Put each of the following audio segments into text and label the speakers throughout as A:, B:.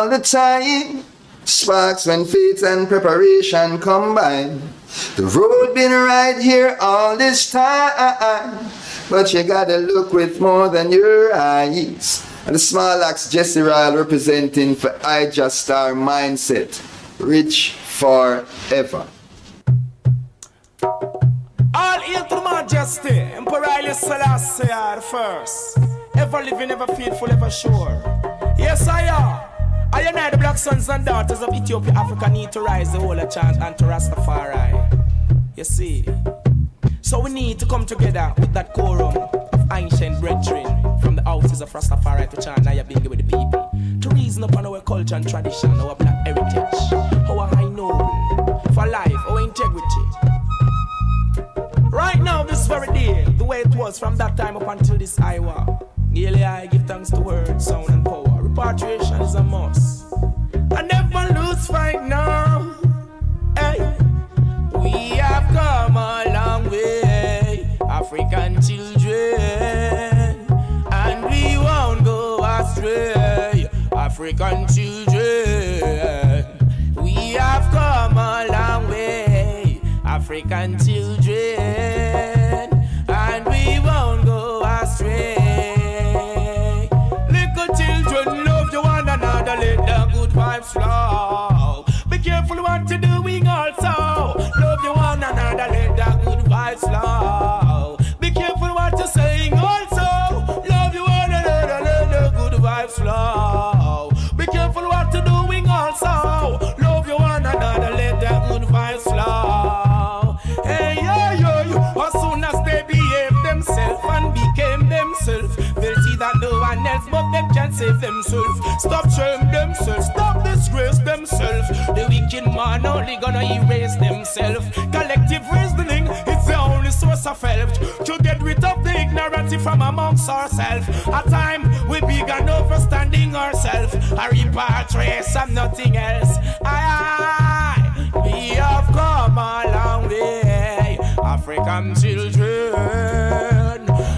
A: All the time, sparks when faith and preparation combine. The road been right here all this time, but you gotta look with more than your eyes. And the small axe Jesse Ryle representing for I Just Star Mindset, rich forever.
B: All hail to Majesty, Emperor Haile Selassie the first. Ever living, ever faithful, ever sure. Yes, I am. I and the black sons and daughters of Ethiopia, Africa need to rise the whole of chant and to Rastafari. You see. So we need to come together with that quorum of ancient brethren from the houses of Rastafari to chant Nayabingi with the people. To reason upon our culture and tradition, our black heritage, our high noble, for life, our integrity. Right now, this very day, the way it was from that time up until this hour, daily I give thanks to word, sound and power. Repatriation is a must. I never lose fight now. Hey. We have come a long way, African children, and we won't go astray, African children. We have come a long way, African children, and we won't go astray. Little children, love you one another, let the good vibes flow. Be careful what you're doing also. Love you one another, let the good vibes flow. Be careful what you're saying also. Love you one another, let the good vibes flow. Be careful what you're doing also. Love you one another, let the good vibes flow. Hey, as soon as they behave themselves and became themselves, they'll see that no one else but them can save themselves. Stop shame themselves, stop disgrace themselves. The wicked man only gonna erase themselves. Collective reasoning, it's the only source of help to get rid of the ignorance from amongst ourselves. At time we began overstanding ourselves. A repatriate and nothing else. Aye, we have come a long way, African children,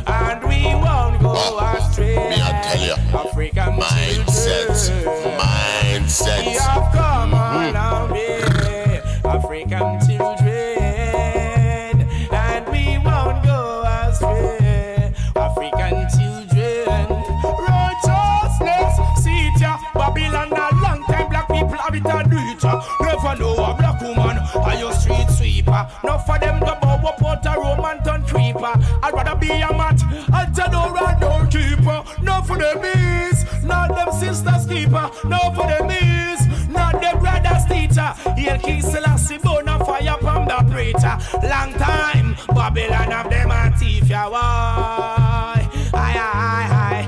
B: and we won't go astray.
C: Me I tell you,
B: African
C: mindset.
B: We have come a long way, African children, and we won't go astray, African children. Righteousness, see ya, Babylon a long time black people have it and do it. Never know a black woman, are your street sweeper. Not for them to bow up out a Roman ton creeper. I'd rather be a mat, I'd know a doorkeeper. Not for them is, not them sisters keeper. Not for them is, not them brothers teacher. Here King Selassie bone a fire from the preacher. Long time, Babylon have them a thief, ya why? I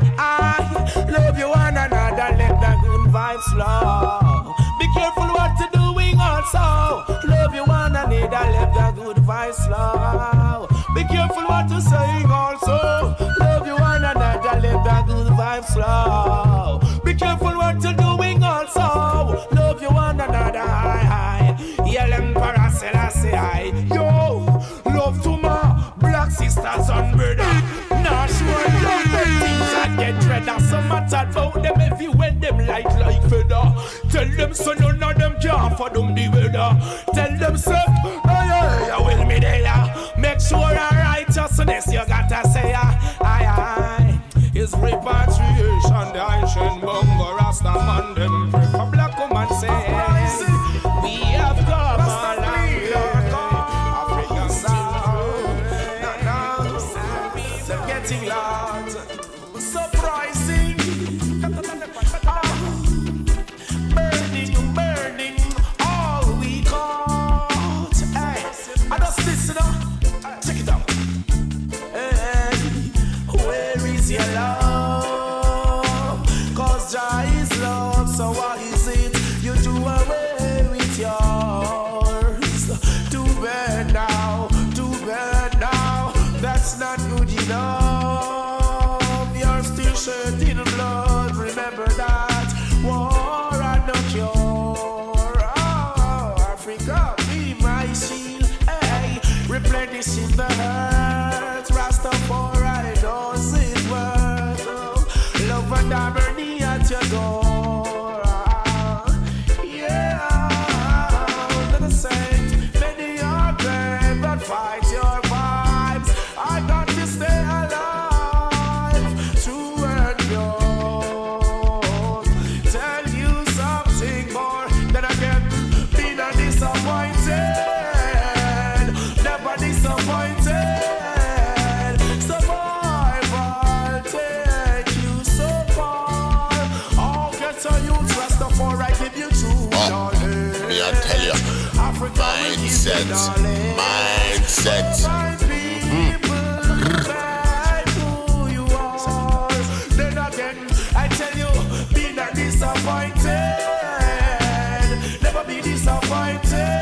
B: love you one another, let the good vibes flow. Be careful what you're doing also. Love you one another, let the good vibes flow. Be careful what you're saying also. Love you one another, let the good vibes flow. Be careful what you're doing also. Love you one another, Hail Emperor Selassie, yo. Love to my black sisters and brothers. Nah, sure, love them things that get dreader. Some matter about them if you wear them like feather. Tell them so none of them can for them the weather. Tell them so, I will me there. Make sure our righteousness you gotta say, aye. Is repatriation, the ancient bungo, Rasta man, them pray for black woman say, we have come a long way, African sound, they're getting loud, surprising, burning, all we caught, hey, I just listen up, check it out, hey, where is your love, 'cause Jah is love, so what is it, you do away with yours, too bad now, that's not good enough, you're still shedding blood, remember that, war and no cure, oh, Africa, be my shield, hey, replenishing the hurt, Rastafari knows his worth, love and harmony at your door, Rastafari give you true knowledge.
C: Me I tell you,
B: Africa
C: mindset, mindset.
B: My people, back who you are. Then again, I tell you, be not disappointed. Never be disappointed.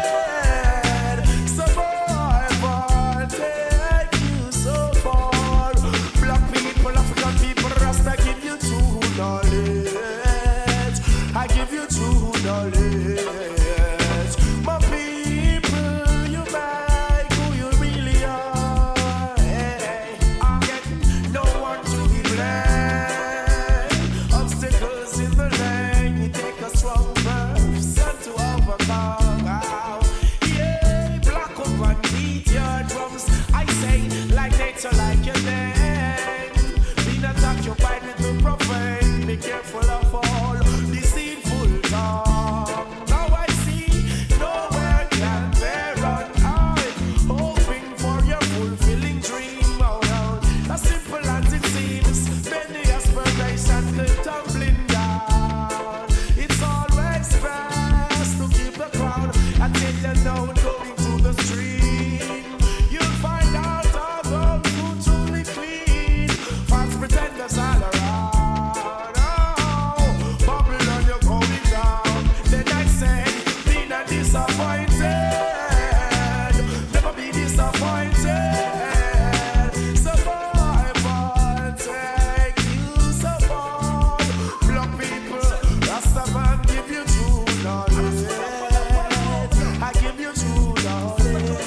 B: Survival take you so far. Black people, African people, Rasta give you true knowledge. I give you true knowledge. My people, you make who you really are. Hey, I get no one to be blamed. Obstacles in the lane, you take a strong person to overcome. Yeah, black up and beat your drums. I say, like nature, like your name. Be not occupied with the profane. Be careful of all deceitful tongue. Now I see nowhere can they run. Hoping for your fulfilling dream. Oh, no. As simple as it seems, many aspirations go tumbling down. It's always best to keep the crowd until you know going through the stream. You'll find out all those who truly clean. False pretenders all around. Oh, Babylon, you're going down. Then I say, be not disappointed. Never be disappointed. Survival take you so far. Black people, Rastaman give you true knowledge. I give you true knowledge.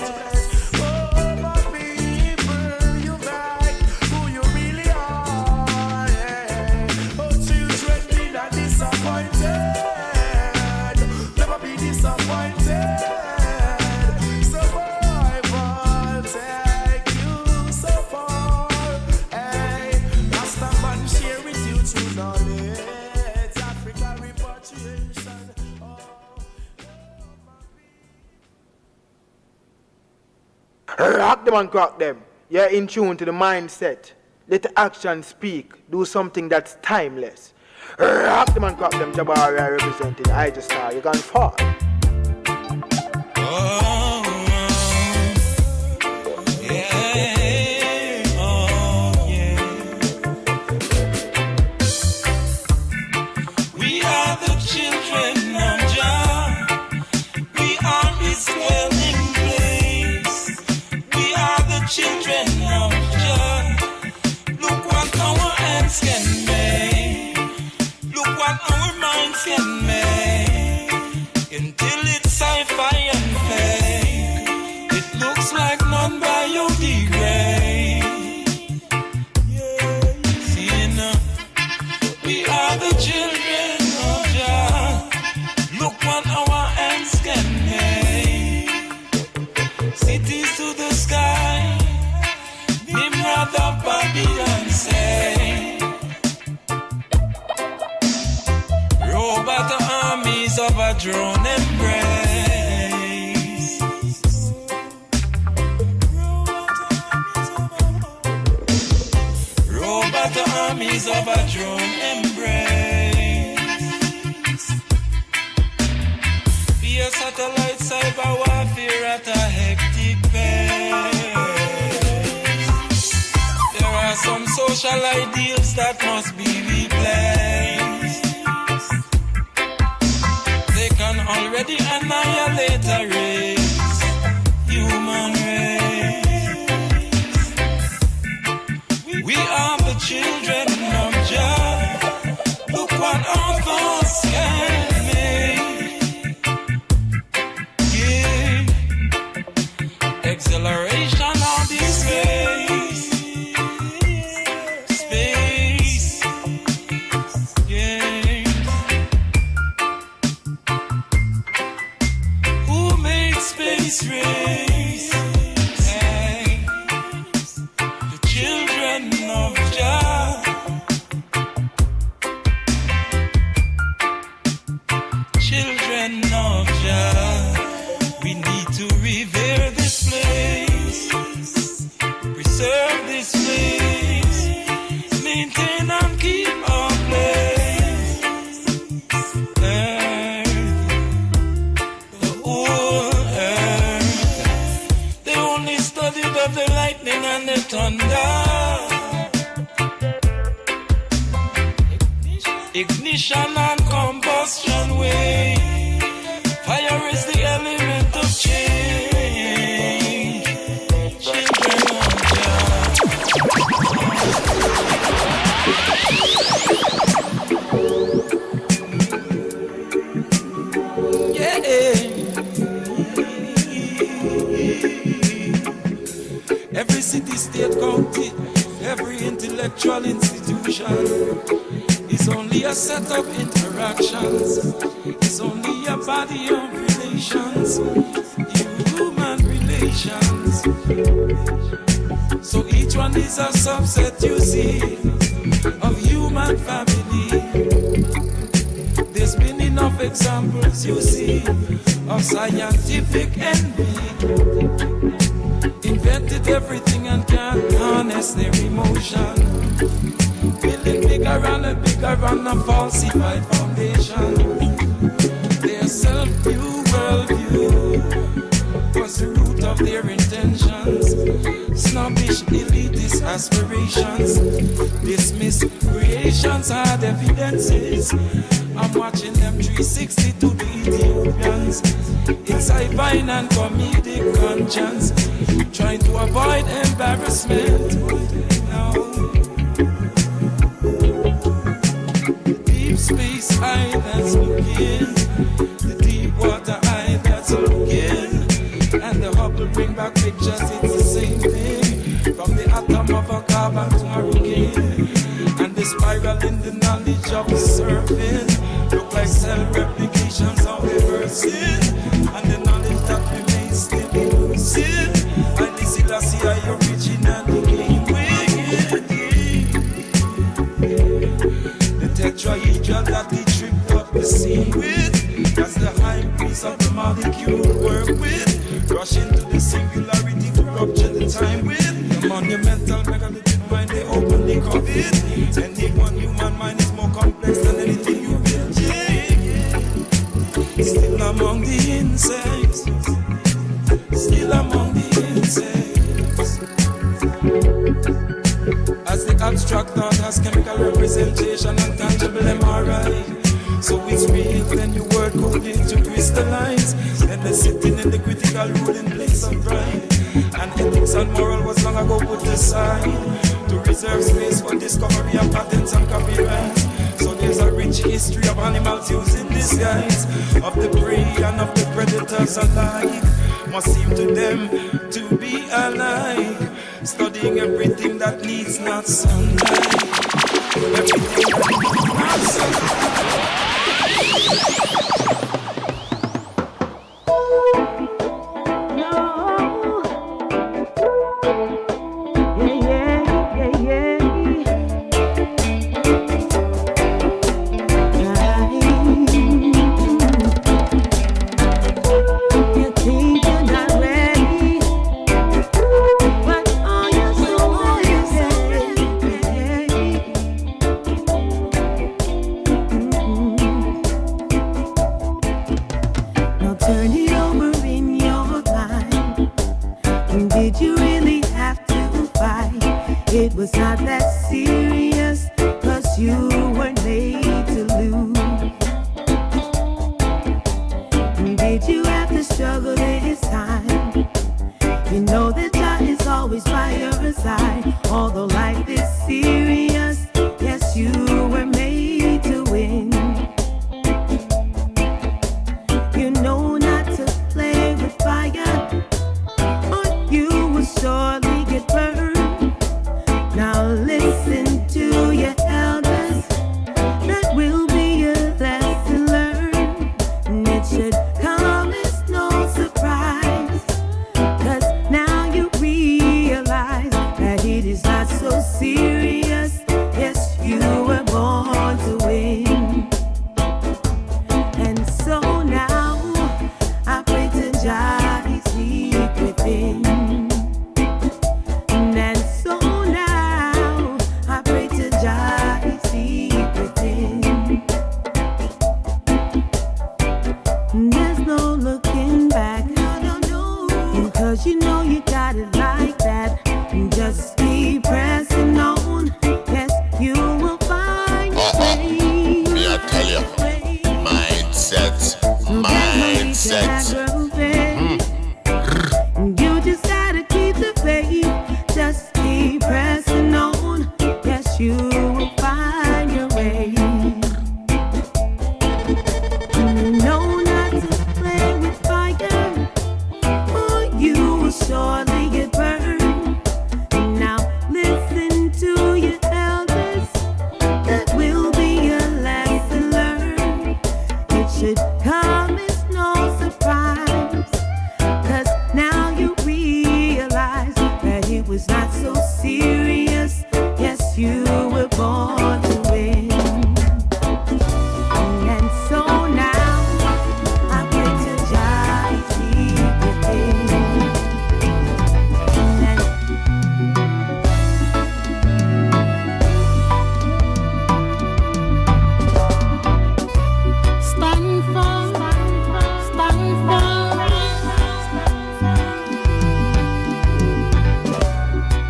B: Oh, my people, you make who you really are. Yeah. Oh, children, be not disappointed. Never be disappointed. Survival take you so far. Hey, Rastaman share with you true knowledge. Africa repatriation.
D: Rock them and crack them. You're in tune to the mindset. Let the action speak. Do something that's timeless. Rock them and crack them. Jabari representing. I just saw you gone far.
E: We are the children of Jah. We are His dwelling place. We are the children of Jah. Look what our hands can make. Look what our minds can make. Until it's sci-fi and fake, it looks like none biodegrade. See now, we are the children of Jah. Look what our hands can make. Cities to the sky, Nimrod of Babylon say. Robot armies of a drone embrace. Robot armies of a drone embrace. Be a satellite cyber warfare at a hectic pace. There are some social ideals that must be replaced. They can already annihilate a race, human race. We are the children of Jah. Look what our thoughts can make. Yeah. Acceleration of this race. Space. Yeah. Who made space race? Hey. The children of Jah. Children of Jah. We need to revere this place, preserve this place, maintain and keep our place. lightning and the thunder. Ignition and combustion way. Fire is the element of change. Children of Jah. Yeah. Every city, state, county, every intellectual institution is only a set of interactions. It's only a body of relations, human relations. So each one is a subset, you see, of human family. There's been enough examples, you see, of scientific envy. Invented everything and can't harness their emotion. Building bigger and a falsified foundation. Their self-view, worldview was the root of their intentions. Snobbish, elitist aspirations. Dismiss creations, hard evidences. I'm watching them 360 to the Ethiopians. It's divine and comedic conscience, trying to avoid embarrassment. Now, deep space eye that's looking, the deep water eye that's looking, and the Hubble bring back pictures. It's the same thing, from the atom of a carbon to hurricane, and the spiral in the knowledge of the surfing. Look like cell replications of the verses, and the knowledge that remains still elusive. And the Selassie I originally came with. The tetrahedral that he tripped up the scene with, that's the high priest of the molecule work with. Rush into the singularity to rupture the time with. The monumental megalithic mind they openly covet. Any one human mind is more complex than anything you build. Still among the insects. Still among the insects. As the abstract thought has chemical representation and tangible MRI. So it's real when your word code into crystallize. Then they're sitting in the critical ruling place of pride. And ethics and moral was long ago put aside to reserve space for discovery of patents and copyrights. So there's a rich history of animals using disguise, of the prey and of the predators alike. Must seem to them to be alike, studying everything that needs not sunlight. Everything that needs not sunlight.
C: Mindset.
F: You just gotta keep the faith, just keep pressing on. Yes, you will find your way. No, not to play with fire, or you will surely get burned. Now listen to your elders, that will be a lesson learned. It should come as no surprise, 'cause now you realize that it was not so serious. Yes, you were born to win. And so now I pray to Jah keep within.
G: Stand firm, stand firm,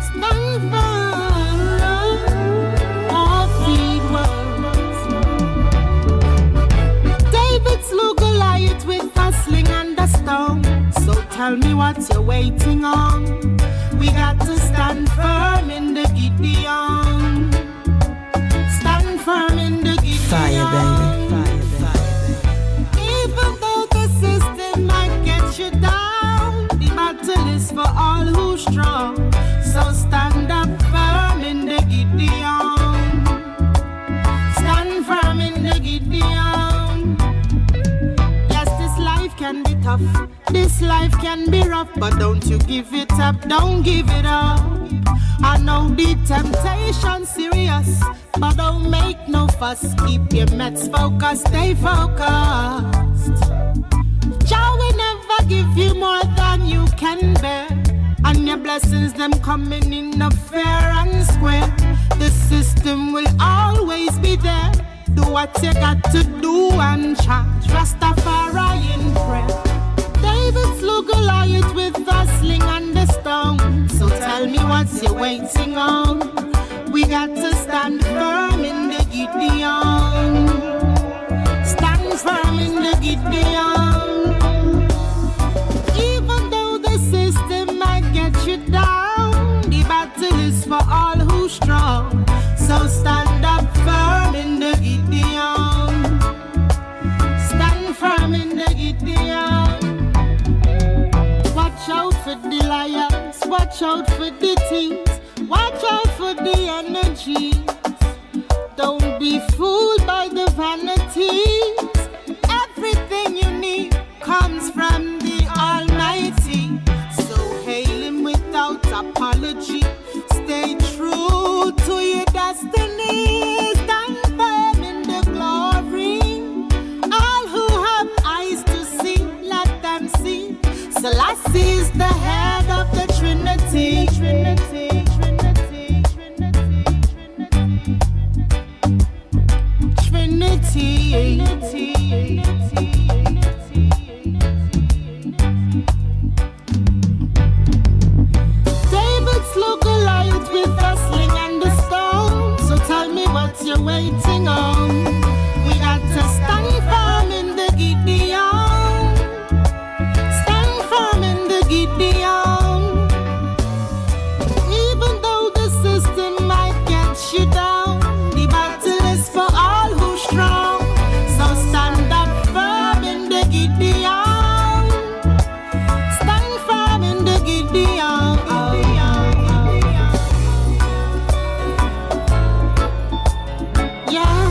G: stand firm, or feed worms. David slew Goliath with a sling and a stone. So tell me what you're waiting on. We got to stand firm in the Gideon. Stand firm in the Gideon.
H: Fire, baby.
G: Even though the system might get you down, the battle is for all who's strong. So stand up firm in the Gideon. Stand firm in the Gideon. Yes, this life can be tough. This life can be rough, but don't you give it up, don't give it up. I know the temptation's serious, but don't make no fuss. Keep your meds focused, stay focused. Jah will never give you more than you can bear, and your blessings them coming in a fair and square. The system will always be there. Do what you got to do and chant Rastafari in prayer. David slew Goliath with a sling and a stone. So tell me what's you waiting on. We got to stand firm in the Gideon. Stand firm in the Gideon. Even though the system might get you down, the battle is for all who's strong. So stand up firm in the Gideon. Stand firm in the Gideon. Watch out for the liars, watch out for the things, watch out for the energies. Don't be fooled by the vanities. Everything you need comes from the Almighty. So hail Him without apology. Stay true to your destiny. Stand firm in the glory. All who have eyes to see, let them see. Selassie is the head of the Trinity. Trinity, Trinity, Trinity, Trinity, Trinity, David slew Goliath with a sling and a stone. So tell me what you're waiting on. We got to stand firm in the Gideon. Stand firm in the Gideon. Even though the system might get you down, the battle is for all who's strong. So stand up firm in the Gideon. Stand firm in the Gideon. Yeah.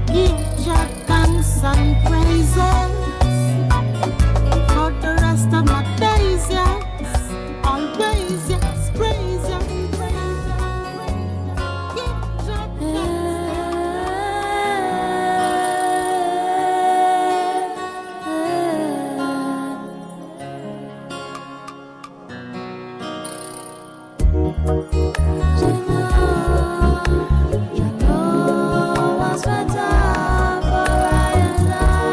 G: Give your thanks and praises for the rest of my days, yes. Always, yes. Praise Him, praise Him, praise Him. Give your
F: You know what's better for I and I.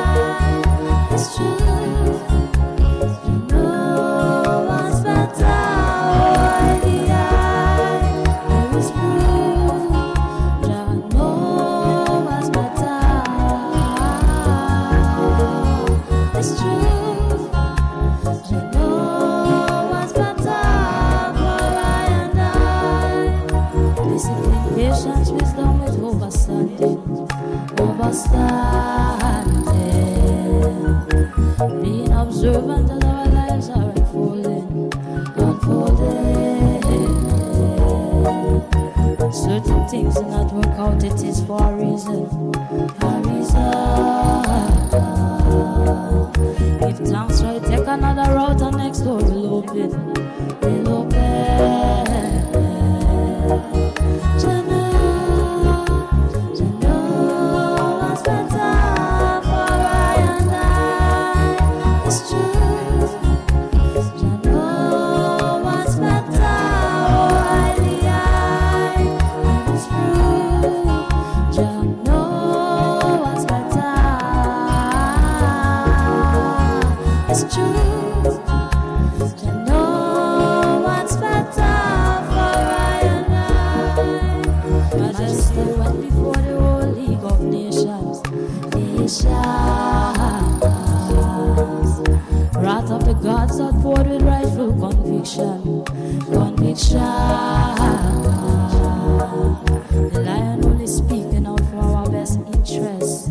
H: with little bell. Know what's better for I and I. It's true. Know what's better, oh I and it's true. Know what's better. It's true. Know what's better for I and I. Majesty went before the whole League of Nations. Wrath of the gods outpoured with rightful conviction. The lion only speaking out for our best interest.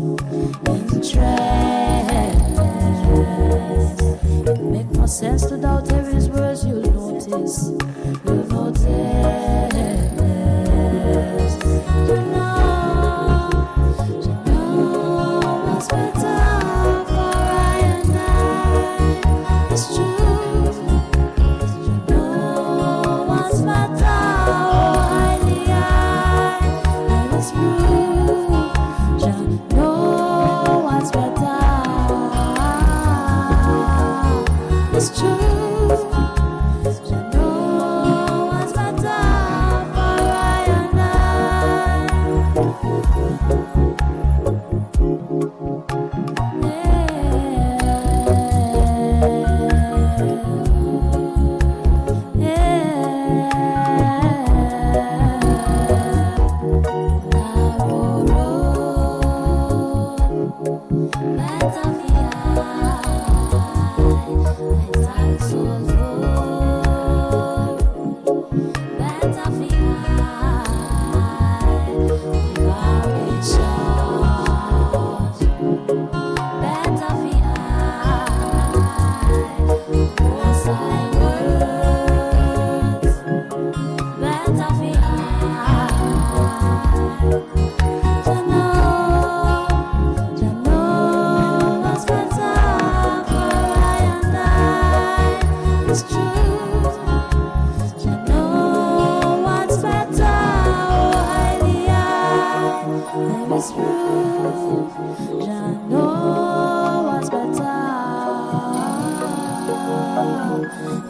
H: It make no sense to doubt every his words. You'll notice. You know what's better for I and I. It's true. You know what's better, oh highly high, and it's true. You know what's better. It's true. You know what's better for I and I.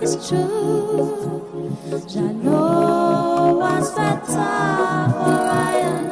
H: It's true. I know what's better for I and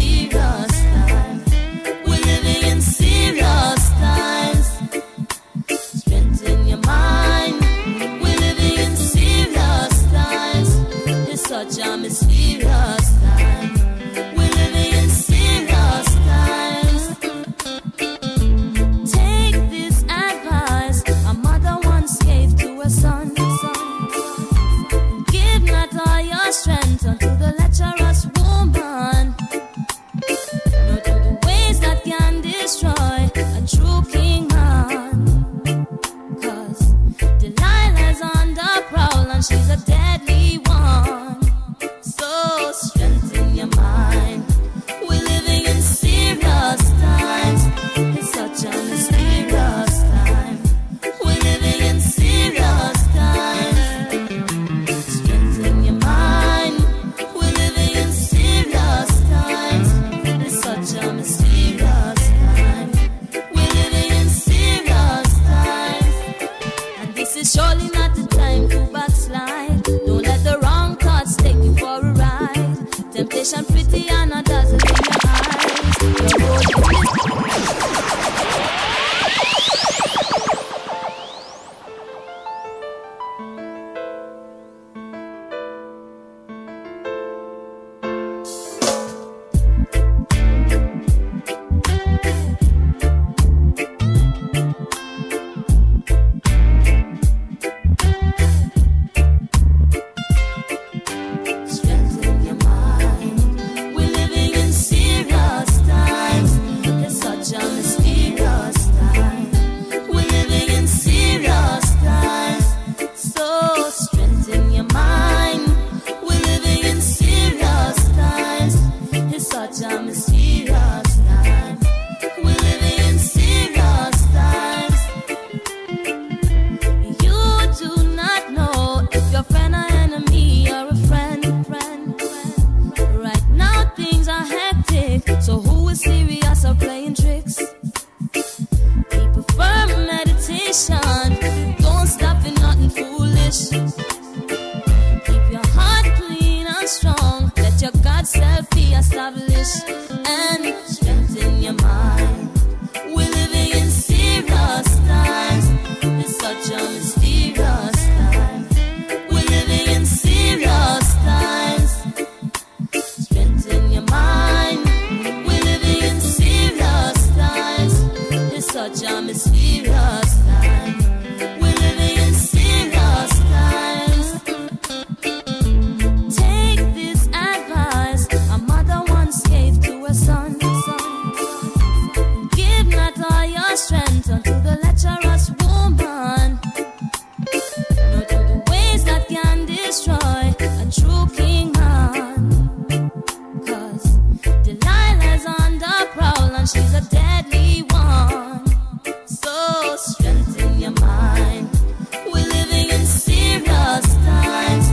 I: Serious time. We're living in serious
H: a deadly one. So strengthen your mind. We're living in serious times. It's such a mysterious time. We're living in serious times. Strengthen your mind. We're living in serious times. It's such a mysterious time. We're living in serious times. And this is surely not the time to backslide. Don't let the wrong thoughts take you for a ride. Temptation pretty and a dazzle in your eyes. Your road strengthen your mind. We're living in serious times. It's such a mysterious time. We're living in serious times. So strengthen your mind. We're living in serious times. It's such a mysterious time. We're living in serious times. You do not know if your friend or enemy or a friend. Right now things are hectic, so who is serious or playing tricks? Keep a firm meditation. Don't stop for nothing foolish. Keep your heart clean and strong. Let your God self be established. And strengthen your mind. We're living in serious times. It's such a mysterious time. We're living in serious times. Strengthen your mind. We're living in serious times. It's such a mysterious time. We're living in serious times. Take this advice. A mother once gave to her son. Give not all your strength unto the lecherous woman, nor to the ways that can destroy a true king man. 'Cause Delilah's on the prowl and she's a deadly one. So strengthen your mind. We're living in serious times.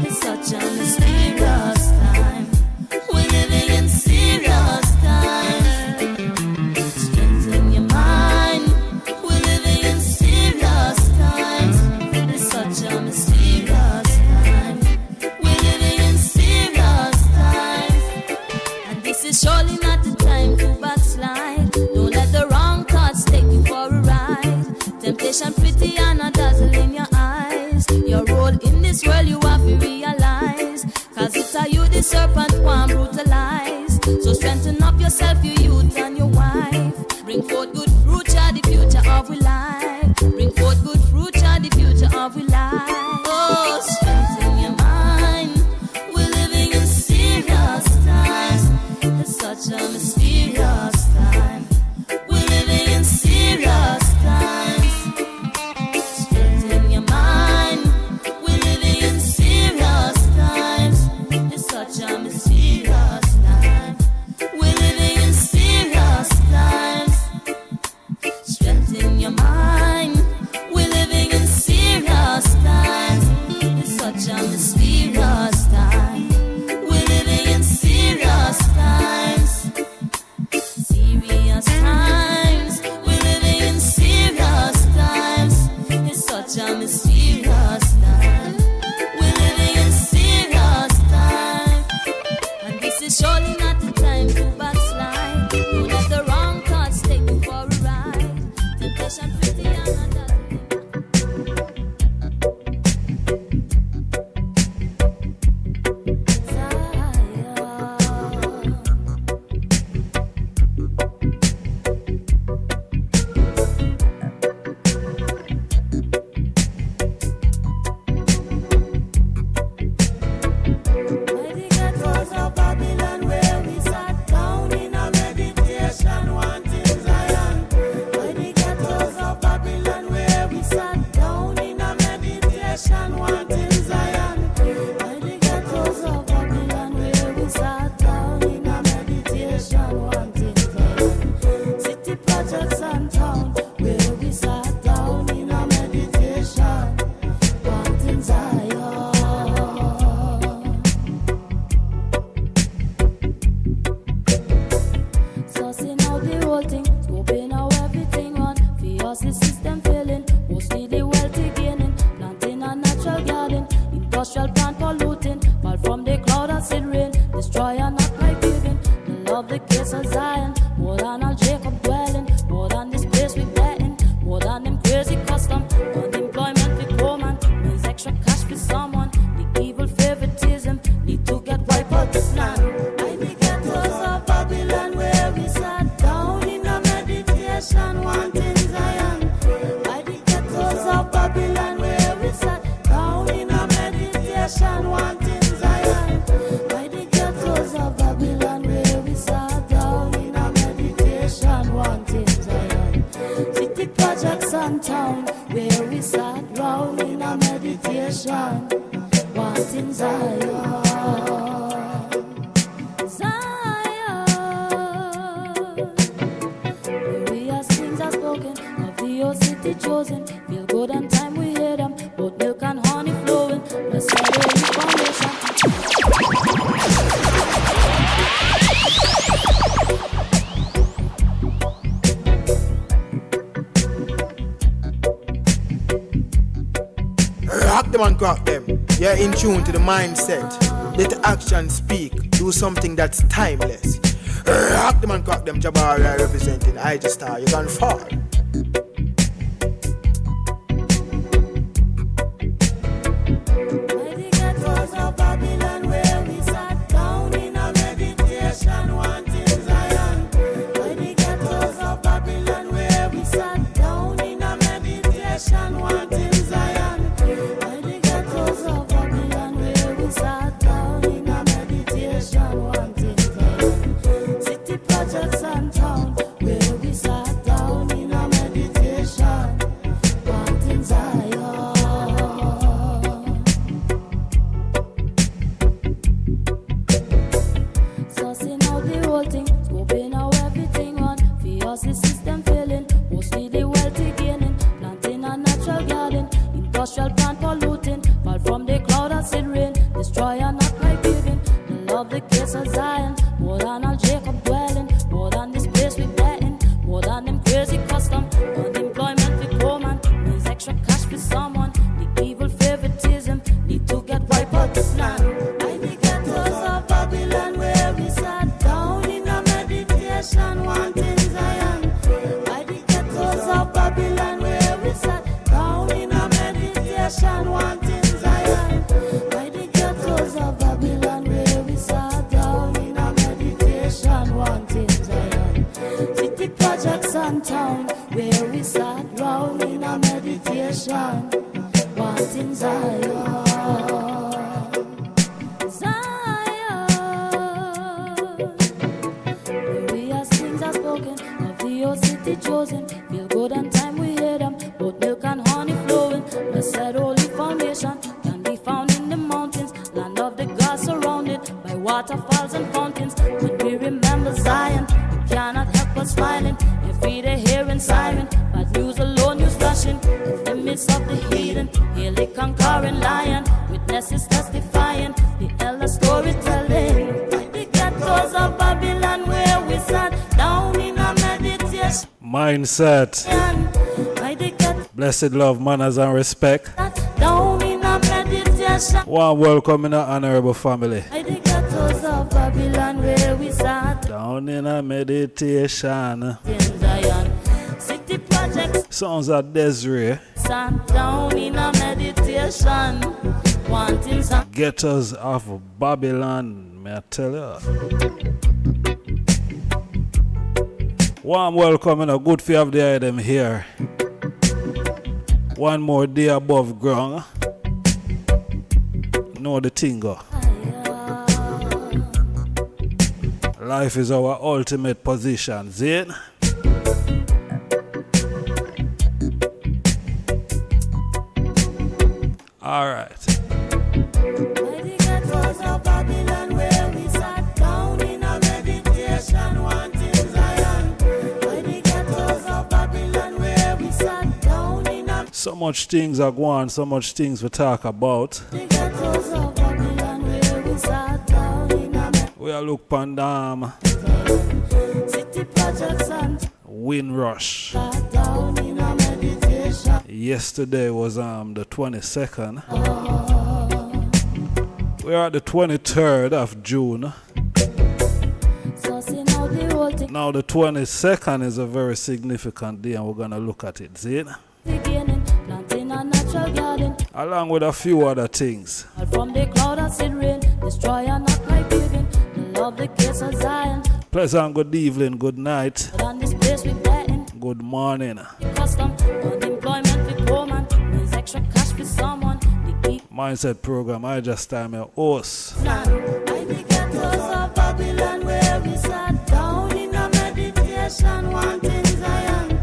H: It's such a mysterious time. We're living in serious times. Strengthen your mind. We're living in serious times. It's such a mysterious time. We're living in serious times. And this is surely not the time to backslide. Don't let the wrong thoughts take you for a ride. Temptation pretty and a dazzle in your eyes. Your role in this world you have to realize. 'Cause it's a you the serpent one brutalize. So strengthen up yourself, you youth and your wife. Bring forth good fruit, child, the future of we life. Bring forth good fruit, child, the future of we life. Oh, strengthen your mind. We're living in serious times. It's such a mysterious time. We're living in serious times. Strengthen your mind. We're living in serious times. It's such a mysterious time. We're living in serious times. Strengthen your mind. We're living in serious times. It's such a mysterious time. We're living in serious times. Serious times. We're living in serious times. It's such a mysterious time. We're living in serious time. And this is surely not the time to backslide. Don't let the wrong thoughts take you for a ride. Temptation pretty and a dazzle.
G: Mighty God was of Babylon where
H: destroy and not like giving. The love the case of Zion, more than all Jacob dwelling, more than this place we betting, more than them crazy custom. Unemployment with poor man means extra cash for someone. The evil favoritism need to get wiped out this land. I the ghettos of Babylon where we sat down in a meditation, wanting Zion. I the ghettos of Babylon where we sat down in a meditation, wanting Zion. I the ghettos of Babylon where we sat down in a meditation, wanting Zion. City projects and town where we sat round in a meditation, wanting Zion. Zion. Where we as things are spoken of the old city chosen. Feel good and time we hear them, both milk and honey flowing. Blessed holy foundation.
D: Rock them and crack them. You're in tune to the mindset. Let the action speak. Do something that's timeless. Rock them and crack them. Jabari representing I just star. You can fall.
H: By the ghettos of Babylon where we sat down in a meditation, wanting Zion. By the ghettos of Babylon where we sat down in a meditation, wanting Zion. By the ghettos of Babylon where we sat down in a meditation, wanting Zion. City projects and town where we sat down in a meditation, wanting Zion. Sussing out the whole thing, scoping how everything run. For us the system failing, mostly the wealthy gaining. Planting a natural garden, industrial plant polluting. Fall from the cloud acid rain, destroy and not like giving. The love the case of Zion, more than all Jacob dwelling, more than this place we betting, more than them crazy custom. Unemployment with poor man means extra cash for someone. The evil favoritism need to get wiped out this land. I the ghettos of Babylon where we sat down in a meditation, wanting Zion. I the ghettos of Babylon where we sat down in a meditation, wanting Zion. I the ghettos of Babylon where we sat down in a meditation, wanting Zion. City projects and town where we sat round in a meditation, wanting Zion. Zion. Where we as things are spoken of the old city chosen. Feel good and time we hear them, both milk and honey flowing. Blessed holy foundation can be found in the mountains, land of the gods surrounded by waterfalls and fountains. When we remember Zion, we cannot help but smiling. Every day hearing siren, bad news alone news flashing. In the midst of the heathen, hail the conquering lion. Witnesses testifying, the elder storytelling. By the ghettos of Babylon where we sat down in a meditation.
I: Mindset.
H: By the ghettos
I: Blessed love, manners, and respect.
H: down in a meditation.
I: One welcome in our honorable family.
H: By the ghettos of Babylon where we sat
I: Down in a meditation.
H: in Zion. City projects
I: Sounds of Desiree.
H: sat down in a meditation, wanting some.
I: Ghettos of Babylon, may I tell you. Warm welcome and a good for you have the item here. One more day above ground. Know the thing go. Life is our ultimate position, Zane. Alright.
H: By the ghettos of Babylon where we sat down in a meditation, wanting Zion. By the ghettos of Babylon where we sat down in a.
I: So much things are going, so much things we talk about.
H: The ghettos of Babylon where we sat down in a.
I: We are look pandam.
H: City projects and
I: Windrush.
H: sat down in a meditation.
I: Yesterday was the 22nd. We are at the 23rd of June.
H: So see now the whole thing
I: Now the 22nd is a very significant day and we're going to look at it, see it?
H: beginning, planting a natural garden.
I: Along with a few other things.
H: All from the cloud acid rain, destroy and not like giving. The love the case of Zion,
I: Pleasant good evening, good night,
H: but on this place we betting.
I: good morning.
H: The custom, unemployment for poor man, there's extra cash for someone. The eat
I: Mindset program, I just time your host.
H: plan. I the ghettos of Babylon where we sat down in a meditation, wanting Zion.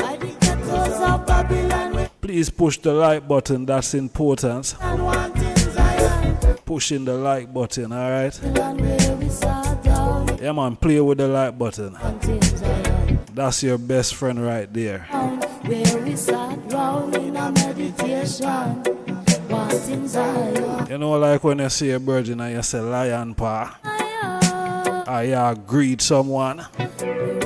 H: I the ghettos of Babylon where
I: Please push the like button, that's important.
H: we wanting Zion.
I: Pushing the like button, alright?
H: Babylon where we sat down,
I: Yeah man, play with the like button.
H: wanting Zion.
I: That's your best friend right there.
H: Where we sat round in a meditation, wanting Zion.
I: You know, like when you see a virgin and you say lion paw, or you greet someone,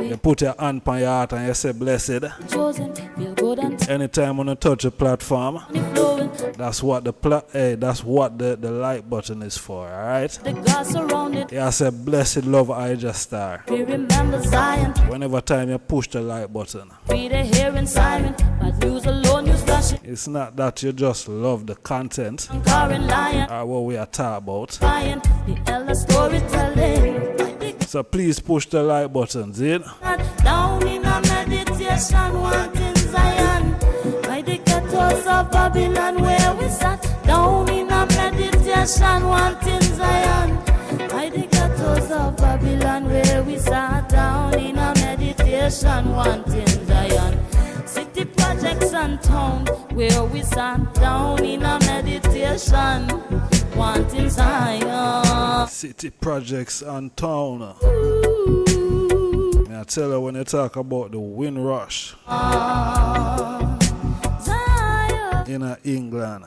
I: you put your hand on your heart and you say blessed.
H: Chosen, feel good and
I: Anytime when you touch a platform,
H: flowing.
I: that's what the like button is for, alright?
H: The grass around it,
I: You say blessed love I just star.
H: we remember Zion.
I: Whenever time you push the like button,
H: We the hearing siren, but news alone, news flashing.
I: it's not that you just love the content
H: Conquering lion,
I: or what we are talking about.
H: lion, the elder storytelling.
I: So please push the like button, see?
H: Down in a meditation, wanting Zion. By the ghettos of Babylon where we sat. Down in a meditation, wanting Zion. By the ghettos of Babylon where we sat. Down in a meditation, wanting Zion. City projects and town where we sat. Down in a meditation, wanting Zion.
I: City projects and town. I tell you when you talk about the Windrush
H: Zion,
I: in England.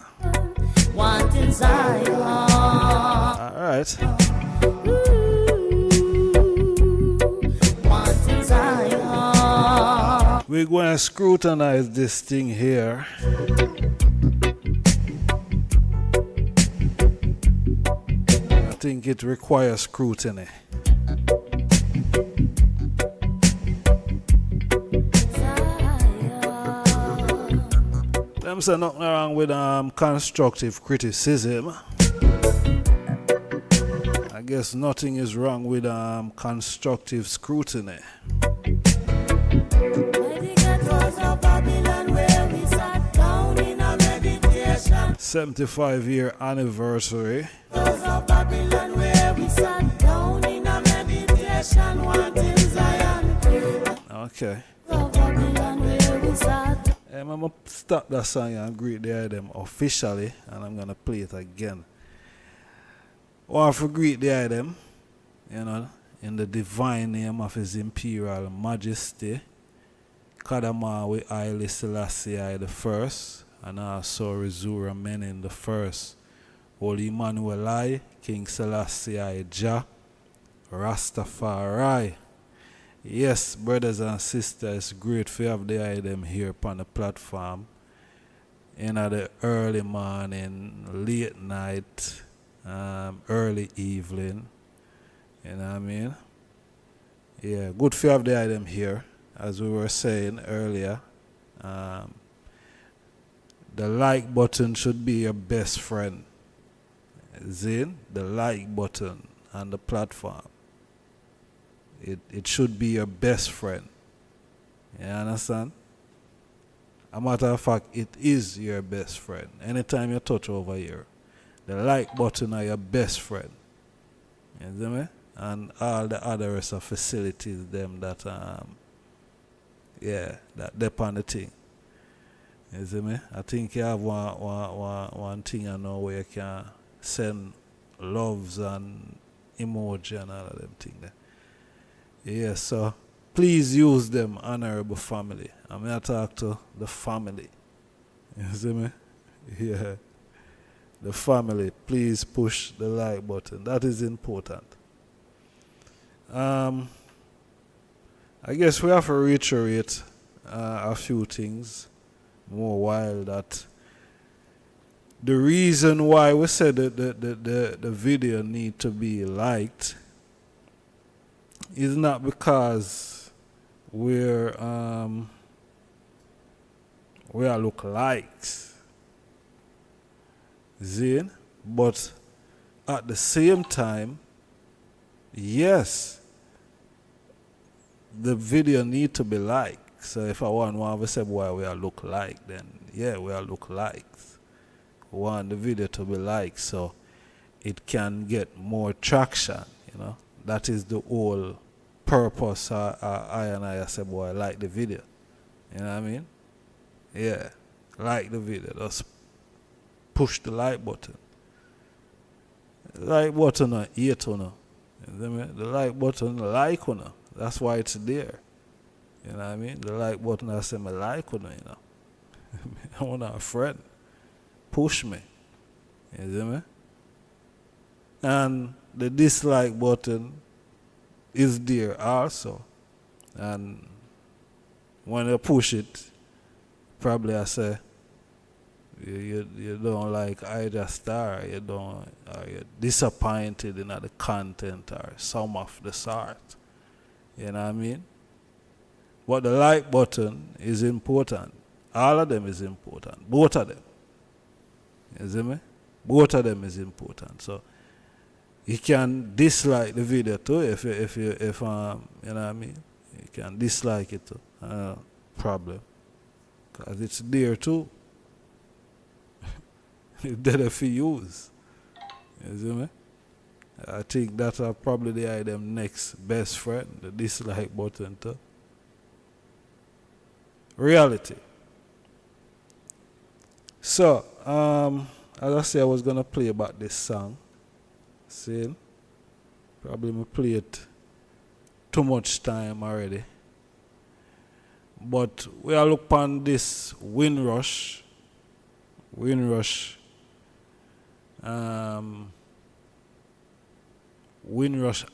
H: wanting Zion.
I: Alright.
H: Wanting Zion.
I: We're going to scrutinize this thing here. I think it requires scrutiny. Them say nothing wrong with constructive criticism. I guess nothing is wrong with constructive scrutiny. 75-year anniversary. Okay. I'm going to stop that song and greet the item officially, and I'm going to play it again. I want to greet the item, you know, in the divine name of His Imperial Majesty, Kadamawi Haile Selassie the First, and also Rizura Menin the First, Holy Emmanuel King Selassie Jah, Rastafari. Yes, brothers and sisters, great to have the item here upon the platform. In the early morning, late night, early evening. You know what I mean? Yeah, good to have the item here. As we were saying earlier, the like button should be your best friend. Zin, the like button on the platform. It should be your best friend. You understand? A matter of fact, it is your best friend. Anytime you touch over here, the like button are your best friend. You see me? And all the other rest of facilities them that that depend on the thing. You see me? I think you have one thing I know where you can send loves and emoji and all of them things there. Yeah, so please use them, honorable family. I'm going to talk to the family. You see me? Yeah. The family, please push the like button. That is important. I guess we have to reiterate a few things more while that the reason why we said that the video need to be liked is not because we are look likes, Zane, but at the same time, yes, the video need to be liked. So if I want to say why we are look like, then yeah, we are look likes. We want the video to be liked so it can get more traction, you know. That is the whole purpose I said, boy, I like the video. You know what I mean? Yeah, like the video. Just push the like button. The like button or hate on. The like button, like on. That's why it's there. You know what I mean? The like button, I say, I like on, you know. I want a friend. Push me. You see me? And the dislike button is there also. And when you push it, probably I say, you don't like either star, you don't, or you're disappointed in the content or some of the sort. You know what I mean? But the like button is important. All of them is important. Both of them. You see me? Both of them is important. So you can dislike the video too if you know what I mean? You can dislike it too. Problem. Because it's there too. It's there for use. You see me? I think that's probably the item next best friend, the dislike button too. Reality. So, as I said, I was gonna play about this song. See? Probably me play it too much time already. But we are look on this Windrush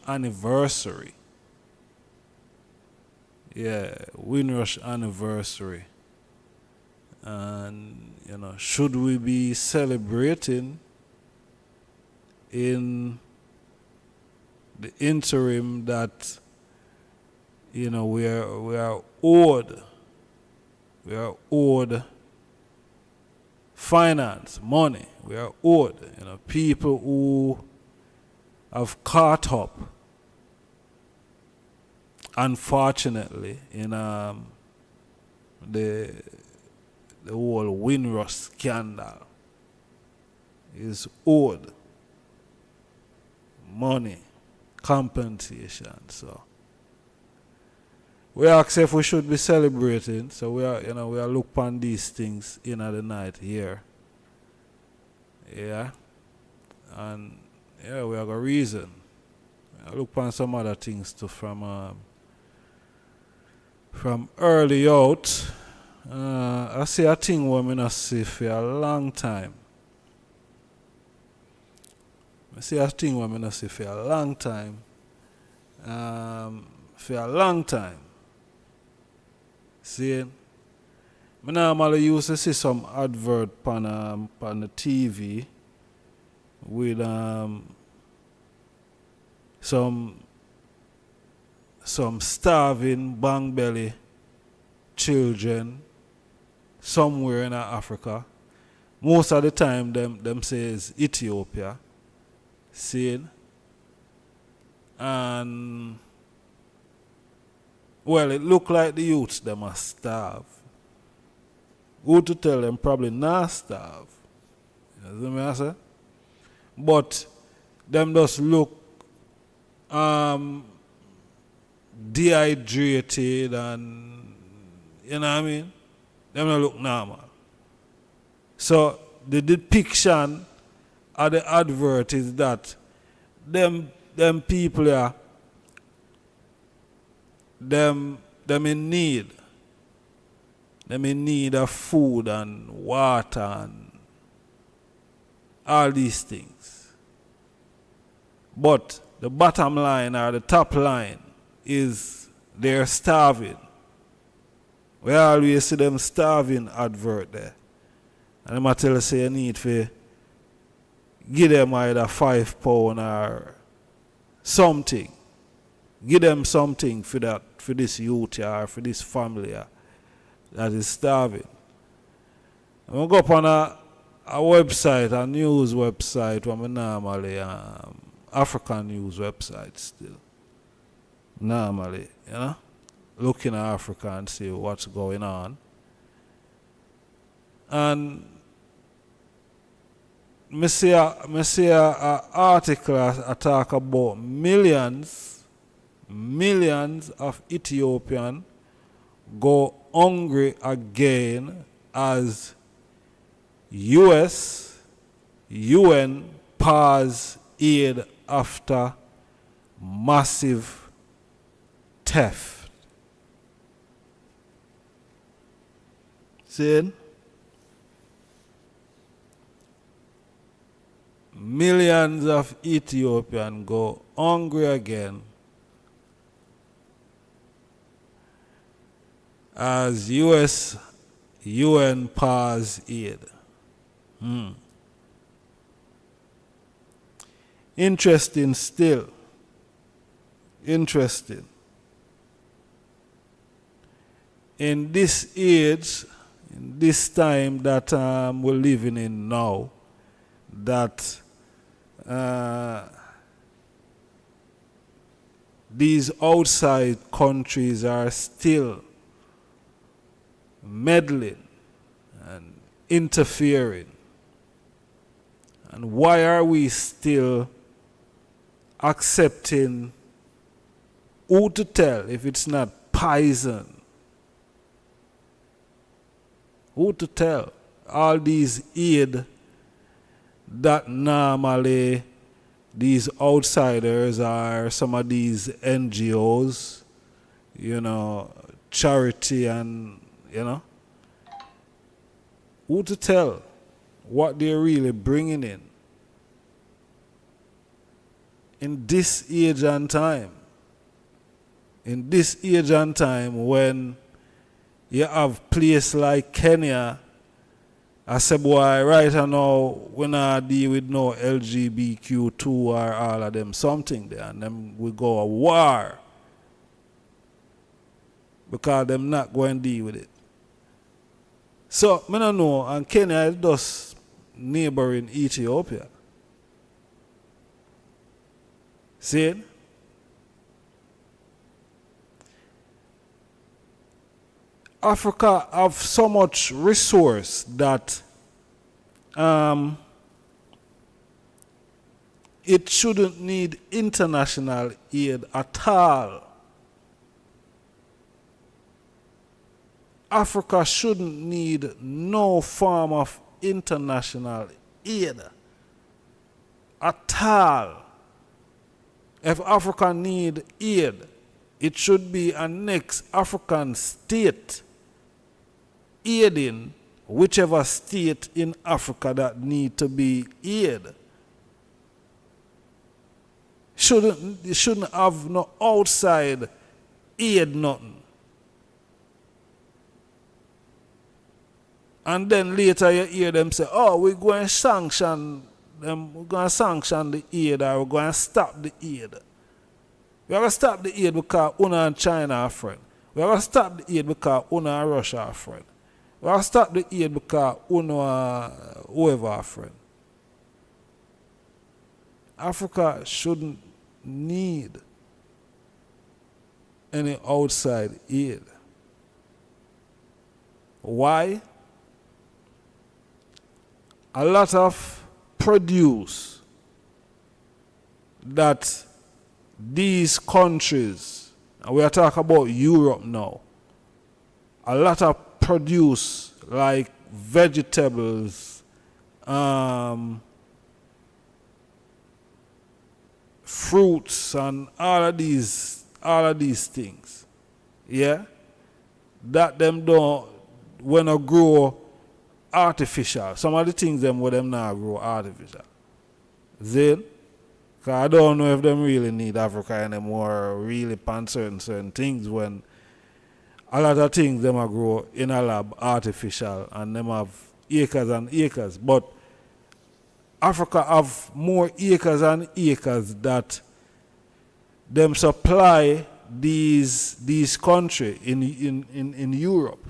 I: anniversary. Yeah, Windrush anniversary. And, you know, should we be celebrating in the interim that, you know, we are owed finance, money. We are owed, you know, people who have caught up, unfortunately, in the whole Windrush scandal is owed money, compensation. So we ask if we should be celebrating. So we are look upon these things in the night here. Yeah. And yeah, we have a reason. I look upon some other things too from early out. I see a thing where I not see for a long time. I see a thing where I not see for a long time. See, I normally used to see some advert on the TV with some starving bang belly children somewhere in Africa. Most of the time them says Ethiopia. See? And well, it look like the youths them are starve. Who to tell them probably not starve. You know what I say? But them just look dehydrated and you know what I mean? Them don't look normal. So the depiction of the advert is that them people are them in need. Them in need of food and water and all these things. But the bottom line or the top line is they're starving. We always see them starving advert there. And I'm tell you say you need for give them either £5 or something. Give them something for that, for this youth or for this family that is starving. I'm going to go up on a website, a news website, where I normally, African news website still. Normally, you know, looking at Africa and see what's going on. And I see a article I talk about millions of Ethiopians go hungry again as UN pause aid after massive theft. See? Millions of Ethiopians go hungry again as UN pause aid. Interesting still. Interesting. In this age, in this time that we're living in now, that these outside countries are still meddling and interfering. And why are we still accepting who to tell if it's not poison? Who to tell? All these aid that normally these outsiders are some of these NGOs, you know, charity and, you know, who to tell what they're really bringing in this age and time. In this age and time when you have places like Kenya, I said, boy, right now, we not deal with no LGBTQ2 or all of them something there, and then we go a war because them not going to deal with it. So, I don't know, and Kenya is just neighboring Ethiopia. See it? Africa have so much resource that it shouldn't need international aid at all. Africa shouldn't need no form of international aid at all. If Africa need aid, it should be a next African state aiding whichever state in Africa that need to be aid. Shouldn't have no outside aid nothing. And then later you hear them say, oh, we're going to sanction them, we're going to sanction the aid, or we're going to stop the aid. We're going to stop the aid because Una and China are friends. We're going to stop the aid because Una and Russia are friends. We're going to stop the aid because Una whoever are friends. Africa shouldn't need any outside aid. Why? A lot of produce that these countries, and we are talking about Europe now, a lot of produce like vegetables, fruits, and all of these things, yeah, that them don't wanna grow artificial. Some of the things them with them now grow artificial. Then, cause I don't know if them really need Africa anymore, really pan certain things when a lot of things them are grow in a lab artificial and them have acres and acres. But Africa have more acres and acres that them supply these country in Europe.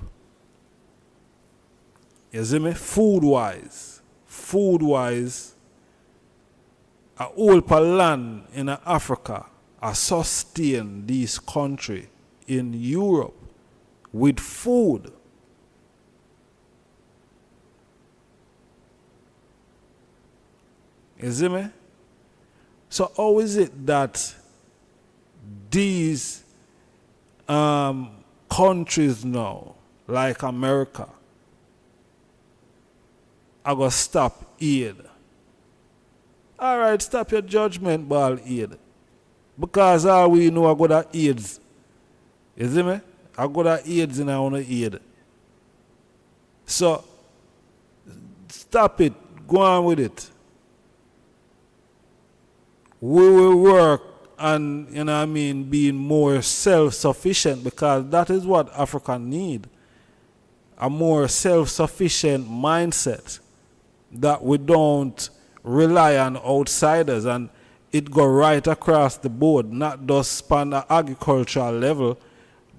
I: You see me? Food wise, a whole per land in Africa are sustain these country in Europe with food. You see me? So how is it that these countries now, like America, are going to stop aid? All right, stop your judgment, ball aid. Because all we know I got that AIDS. You see me? I got that AIDS and I want to aid. So, stop it. Go on with it. We will work on, you know what I mean, being more self-sufficient, because that is what Africa need. A more self-sufficient mindset, that we don't rely on outsiders, and it go right across the board, not just on the agricultural level,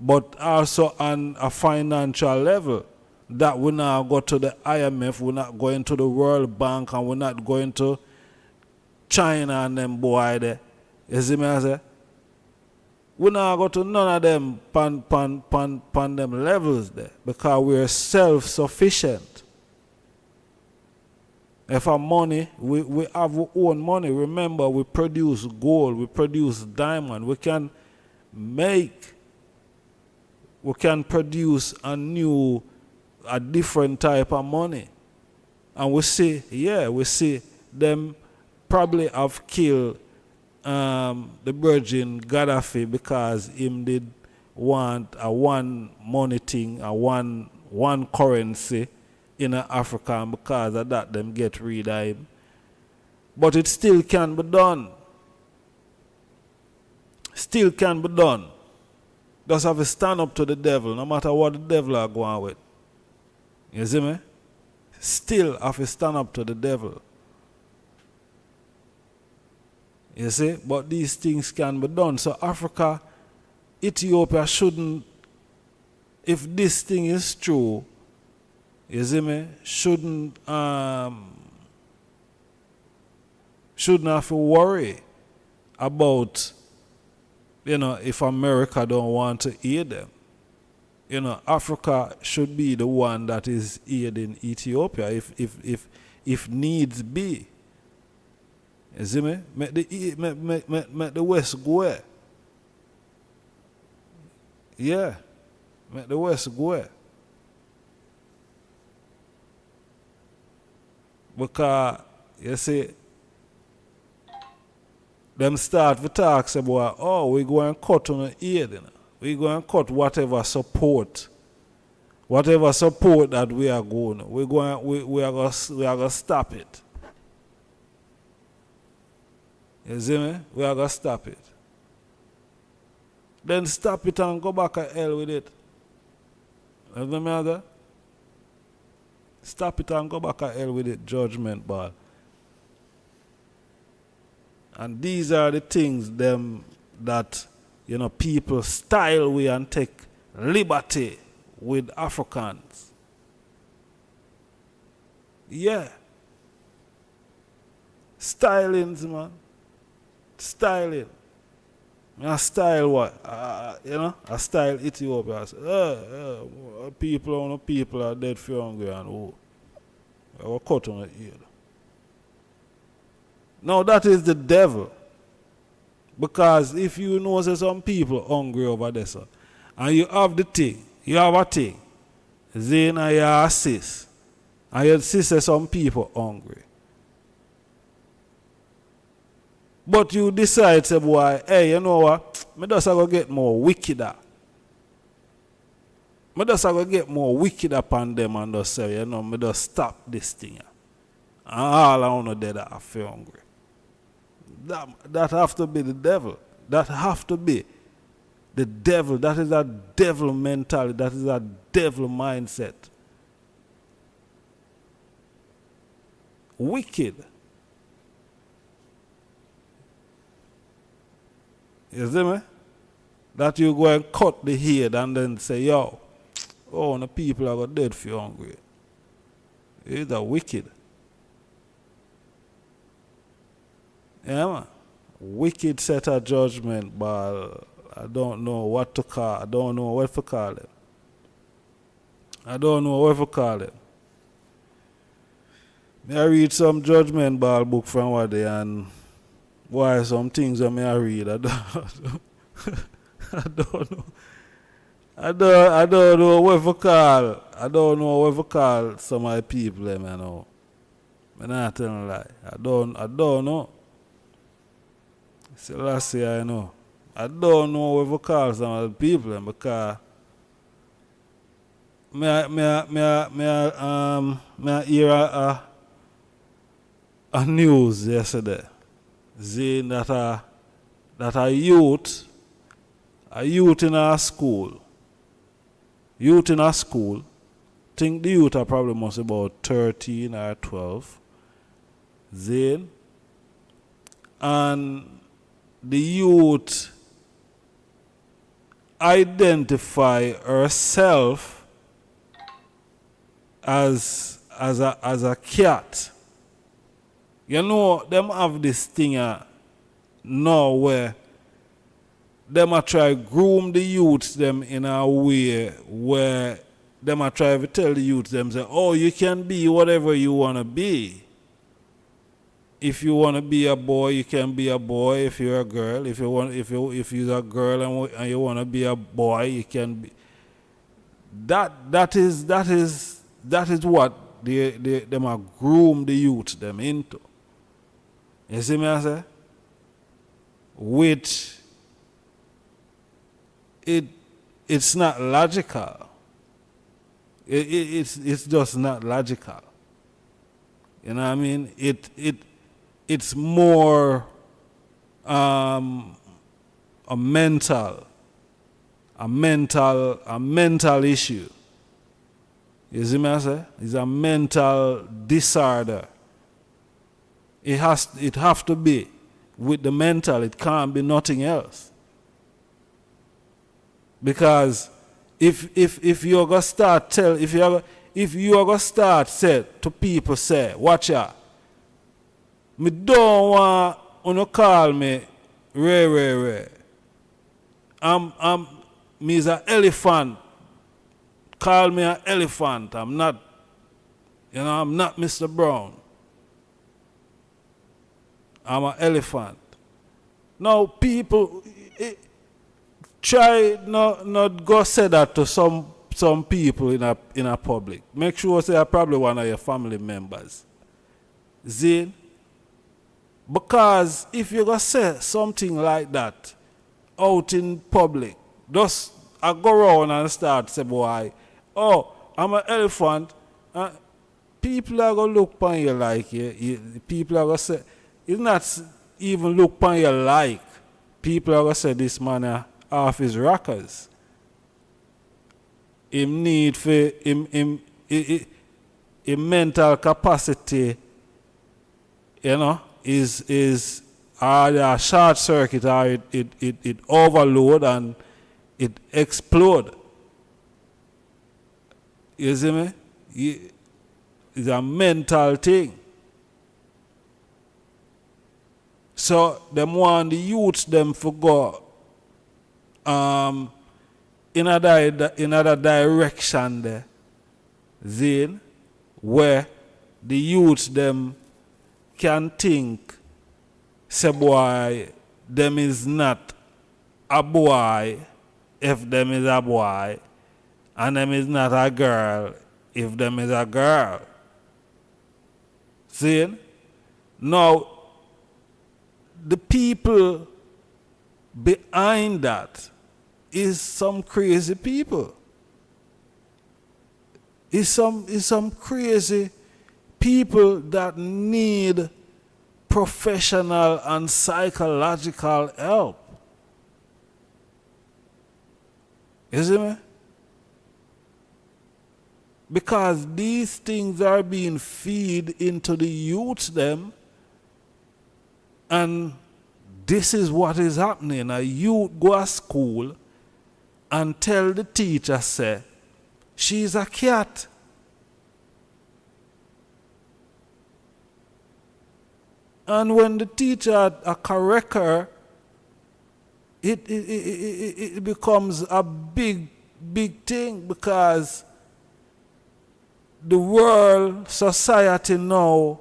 I: but also on a financial level, that we now go to the IMF, we're not going to the World Bank, and we're not going to China and them boy there. You see me I say? We not go to none of them pan them levels there, because we're self-sufficient. If our money, we have our own money. Remember, we produce gold, we produce diamond. We can produce a different type of money. And we see them probably have killed the Virgin Garvey, because him did want a one money thing, a one currency in Africa, and because of that them get rid of him. But it still can be done. Still can be done. Just have to stand up to the devil, no matter what the devil are going with. You see me? Still have to stand up to the devil. You see? But these things can be done. So Africa, Ethiopia shouldn't, if this thing is true, you see me, shouldn't have to worry about, you know, if America don't want to aid them. You know, Africa should be the one that is aiding Ethiopia if needs be. You see me? Make the West go where? Yeah. Make the West go where? Because, you see, them start to talk about, oh, we're going to cut on the aid. You know? We're going to cut whatever support that we are going. We are going to stop it. You see me? We are going to stop it. Then stop it and go back to hell with it. You know me other? Stop it and go back to hell with it, judgment ball. And these are the things them that, you know, people style we and take liberty with Africans. Yeah. Stylings, man. Styling. I style what? You know? I style Ethiopia. I say, people are dead for hungry and I will cut on the ear. Now that is the devil. Because if you know that some people hungry over there, sir, and you have the thing, you have a thing, then you assist, and you see that some people hungry. But you decide, say, boy, hey, you know what? I just going to get more wickeder. I just going to get more wicked upon them and just say, you know, I just stop this thing. And all I want to do that I feel hungry. That have to be the devil. That have to be the devil. That is a devil mentality. That is a devil mindset. Wicked. You see me? That you go and cut the head and then say, yo, oh, the people are going dead for you hungry. It's a wicked. Yeah, man. Wicked set of judgment, but I don't know what to call. I don't know what to call it. I don't know what to call it. I read some judgment ball book from one day, and why some things that I read, I don't I don't know. I don't know what to call. I don't know what to call some of the people them, you know. I'm not telling a lie. I don't know. So last year I know. I don't know what to call some of the people them because I hear a news yesterday saying that a youth in a school, think the youth are probably must about 13 or 12, Zane, and the youth identify herself as a cat. You know, them have this thing now where them a try groom the youths them in a way where them a try to tell the youths them say, oh, you can be whatever you want to be. If you want to be a boy, you can be a boy. If you're a girl, if you're a girl and you want to be a boy, you can be. That is what them a groom the youth them into. You see me I say? Which it's not logical. It's just not logical. You know what I mean? It's more a mental issue. You see me I say? It's a mental disorder. It have to be with the mental. It can't be nothing else. Because if you're gonna start if you're gonna start say to people say, watch out, me don't want you to call me Ray. Me is an elephant. Call me an elephant. I'm not Mr. Brown. I'm an elephant. Now people try not go say that to some people in a public. Make sure say probably one of your family members. Zine. Because if you go say something like that out in public, just I go around and start say, boy, oh, I'm an elephant. People are going to look upon you like you. People are going to say, it's not even look upon you like. People are going to say this man off his rockers. Him need for him mental capacity, you know, is either short circuit or it overload and it explode. You see me? It's a mental thing. So them want the youths them for go in another direction there, then where the youths them can think, say boy, them is not a boy if them is a boy, and them is not a girl if them is a girl. See? Now, the people behind that is some crazy people. Is some crazy people that need professional and psychological help. You see me? Because these things are being fed into the youth them, and this is what is happening. A youth go to school and tell the teacher, say, she's a cat. And when the teacher correct her, it becomes a big thing, because the world, society now,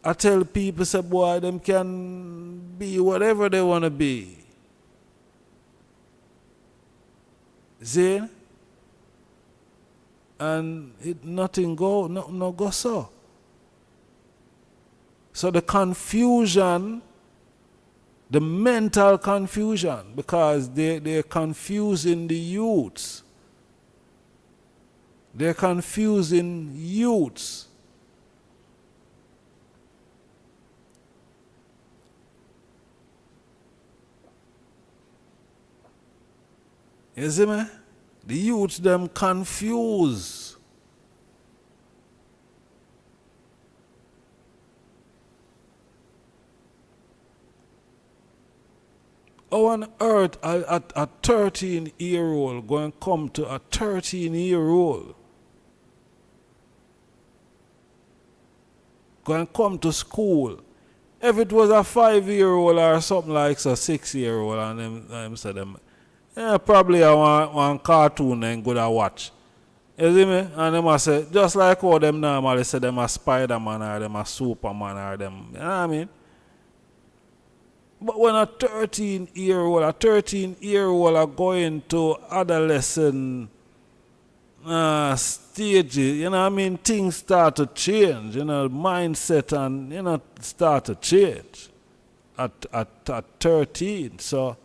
I: I tell people, say, boy, them can be whatever they want to be. See? And nothing go so. So the confusion, the mental confusion, because they're confusing the youths. They're confusing youths. You see me? The youths them confuse. How on earth a 13-year-old going to come to a 13-year-old? Going to come to school. If it was a 5-year-old or something like a 6-year-old, and them say them, yeah, probably I want one cartoon and go to watch. You see me? And them say, just like how them normally say them a Spider-Man or them a Superman or them, you know what I mean? But when a 13-year-old are going to adolescent stages, you know what I mean, things start to change, you know, mindset and, you know, start to change at 13. So,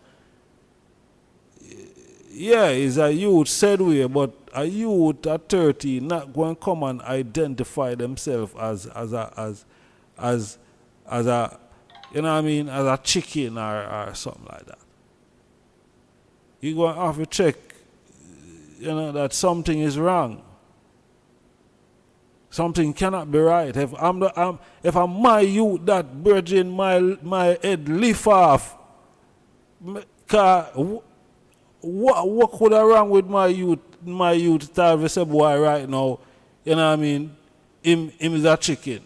I: yeah, he's a youth said way, but a youth at 13 not going to come and identify themselves as a you know what I mean, as a chicken or something like that. You're going to have to check, you know, that something is wrong. Something cannot be right. If I'm my youth that virgin, my head lift off, what could have wrong with my youth? My youth tell me, say, boy, right now, you know what I mean, him is a chicken.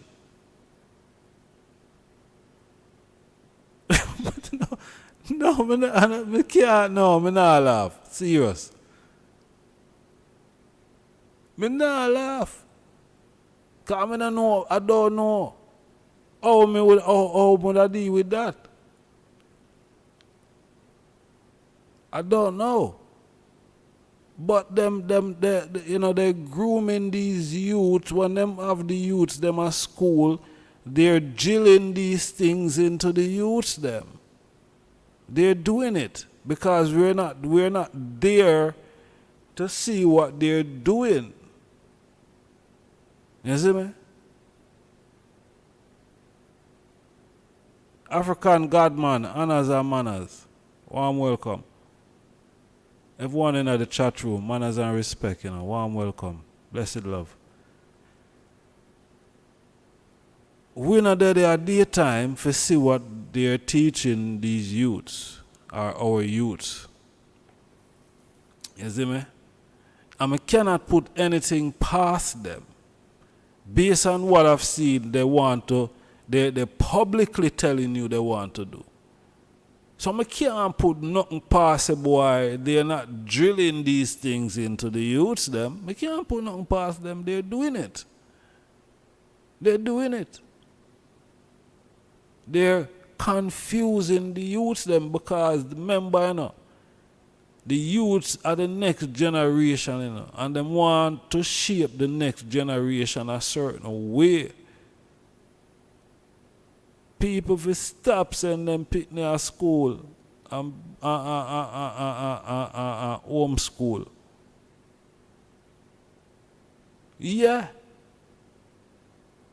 I: No, I can't, no, I not laugh. Serious. I not laugh. Because I don't know. How would I deal with that? I don't know. But they, you know, they're grooming these youths. When them have the youths, them at school, they're drilling these things into the youths them. They're doing it because we're not there to see what they're doing. You see me? African Godman, honors and manners. Warm welcome. Everyone in the chat room, manners and respect, you know. Warm welcome. Blessed love. We're not there at daytime to see what they're teaching these youths, or our youths. You see me? And I cannot put anything past them. Based on what I've seen, they're publicly telling you they want to do. So I can't put nothing past a boy. They're not drilling these things into the youths them. I can't put nothing past them. They're doing it. They're doing it. They're confusing the youths them because remember, you know, the youths are the next generation, you know, and they want to shape the next generation a certain way. People will stop sending them picnic at school and home school. Yeah.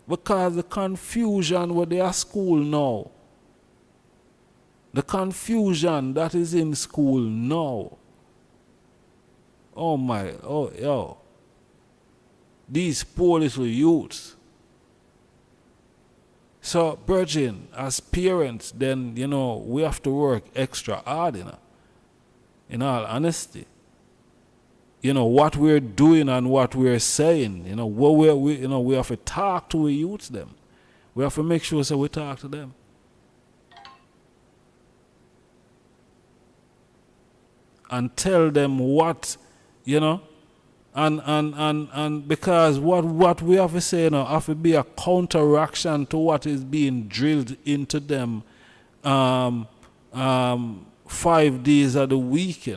I: Because the confusion with their school now, the confusion that is in school now, yo, these poor little youths. So, Virgin, as parents, then, we have to work extra hard, in all honesty. What we're doing and what we're saying, what we have to talk to the youths them. We have to make sure so we talk to them. And tell them what, and because what we have to say have to be a counteraction to what is being drilled into them 5 days of the week,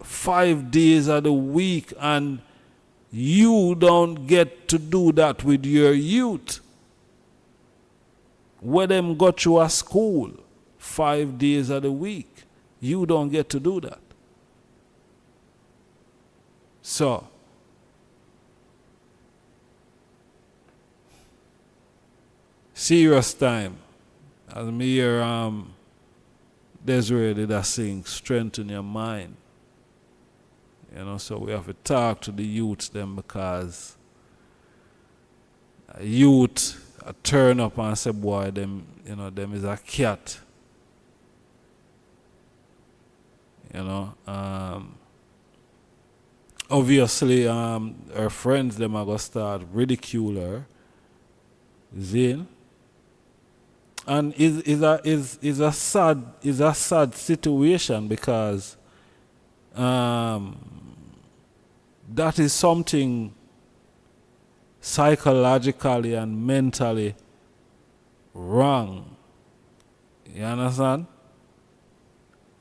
I: 5 days of the week, and you don't get to do that with your youth. Where them go to a school 5 days of the week, you don't get to do that. So, serious time. As me hear Desiree did a sing, strengthen your mind. So we have to talk to the youths them, because youth turn up and say, boy, them is a cat. Obviously, her friends them are gonna start ridicule her. Zin. And is a sad situation, because that is something psychologically and mentally wrong. You understand?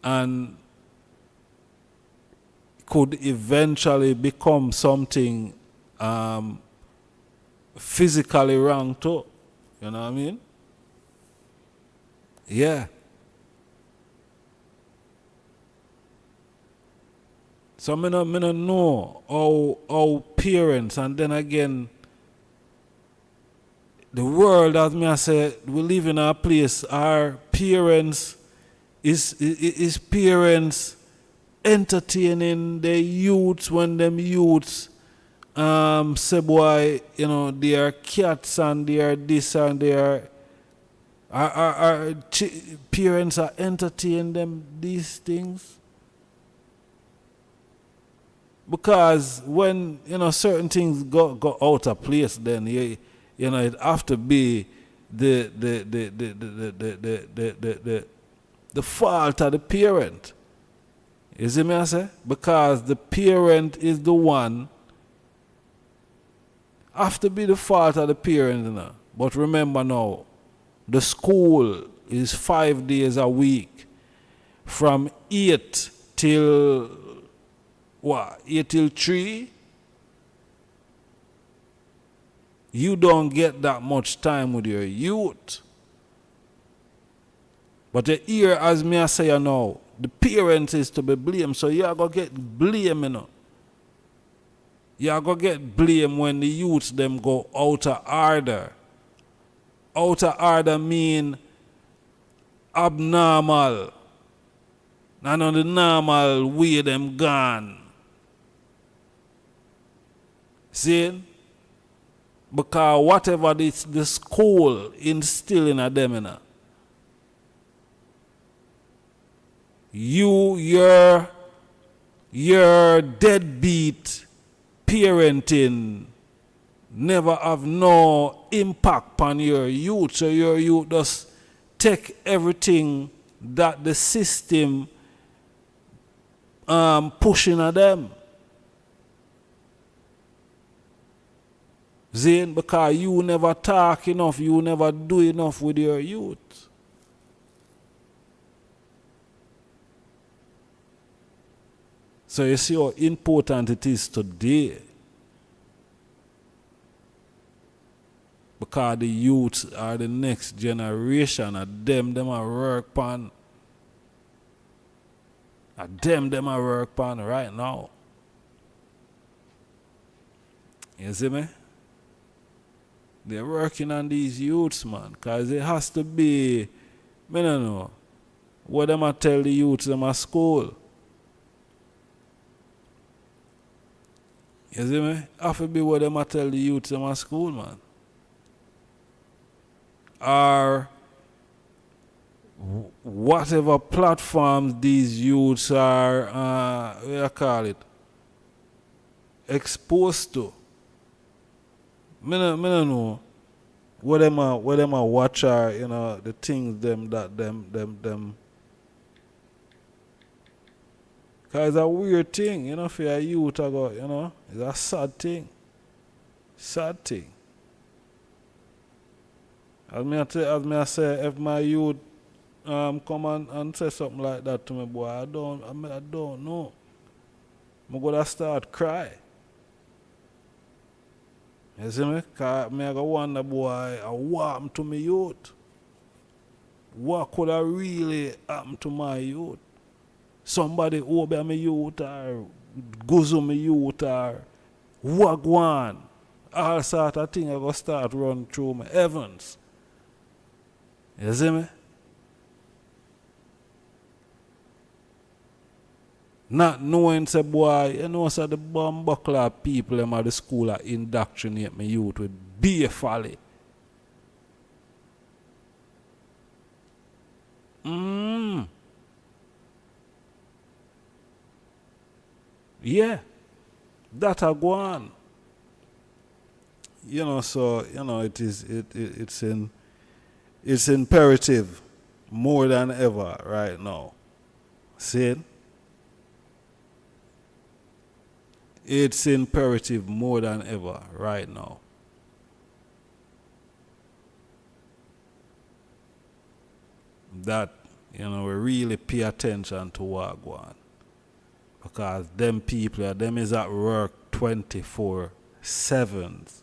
I: And could eventually become something physically wrong too. You know what I mean? Yeah. So I don't know how parents, and then again, the world, as me I say, we live in a place, our parents is parents entertaining the youths when them youths say, boy, they are cats and they are this and they are our parents are entertaining them these things. Because when certain things go out of place, then it have to be the fault of the parent. You see me I say? Because the parent is the one, have to be the fault of the parent. But remember now, the school is 5 days a week, from 8 till 8 till 3. You don't get that much time with your youth. But you hear, as me I say now, the parents is to be blamed, so you are going to get blame, You are going to get blame when the youths them go out of order. Out of order mean abnormal. And on the normal way them gone. See? Because whatever the school instilling at them, your deadbeat parenting never have no impact on your youth. So your youth just take everything that the system pushing at them. Zane, because you never talk enough, you never do enough with your youth. So you see how important it is today. Because the youths are the next generation, and them are work pan. And them are work pan right now. You see me? They're working on these youths, man. Because it has to be, I don't know, what them I tell the youths them at school. You see me? Have to be what them I tell the youths them at school, man. or whatever platforms these youths are, what do you call it, exposed to. Me no know what them a watch are, you know, the things them. Cause it's a weird thing, you know, for a youth to go, you know, it's a sad thing. Sad thing. As me I say, if my youth come and say something like that to me, boy, I don't know. I'm gonna start cry. You see me? Cause me I go wonder, boy, what happened to my youth? What could have really happened to my youth? Somebody over my youth or guzzle my youth or wagwan. All sort of things I go start run through my heavens. You see me? Not knowing, say, boy, you know, say the bomb buckler people them at the school are indoctrinate my youth with beer folly. Yeah, that a go on. You know, so you know it's imperative more than ever right now. See it? It's imperative more than ever right now. That, you know, we really pay attention to what go on. Because them people, them is at work 24/7.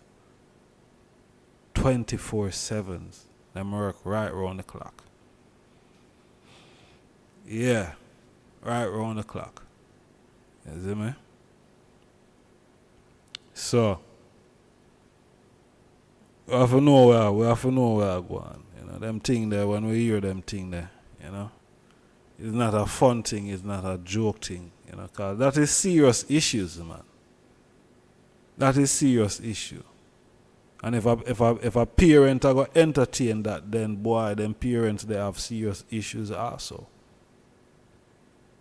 I: 24/7. Them work right around the clock. Yeah, right around the clock. You see me? So, we have to know where we're going. You know, them thing there, when we hear them thing there, you know, it's not a fun thing, it's not a joke thing, you know, because that is serious issues, man. That is serious issue. And if a parent are going to entertain that, then boy, them parents, they have serious issues also.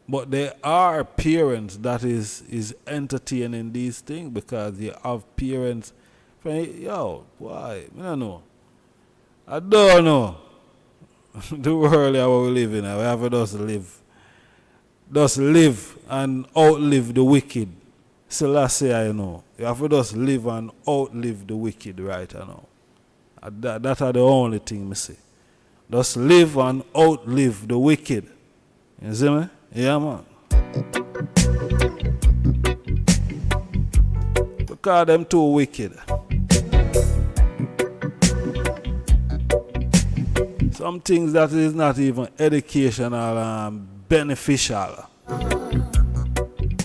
I: But there are parents that is entertaining these things because you have parents, yo, boy, I don't know. I don't know. The world that we live in, we have to just live and outlive the wicked. So last say I know. You have to just live and outlive the wicked right now. That are the only thing I say. Just live and outlive the wicked. You see me? Yeah, man. Because them too wicked. Some things that is not even educational and beneficial.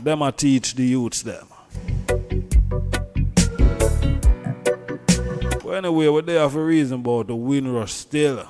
I: Them a teach the youths them. But anyway, what they have a reason about the Windrush still.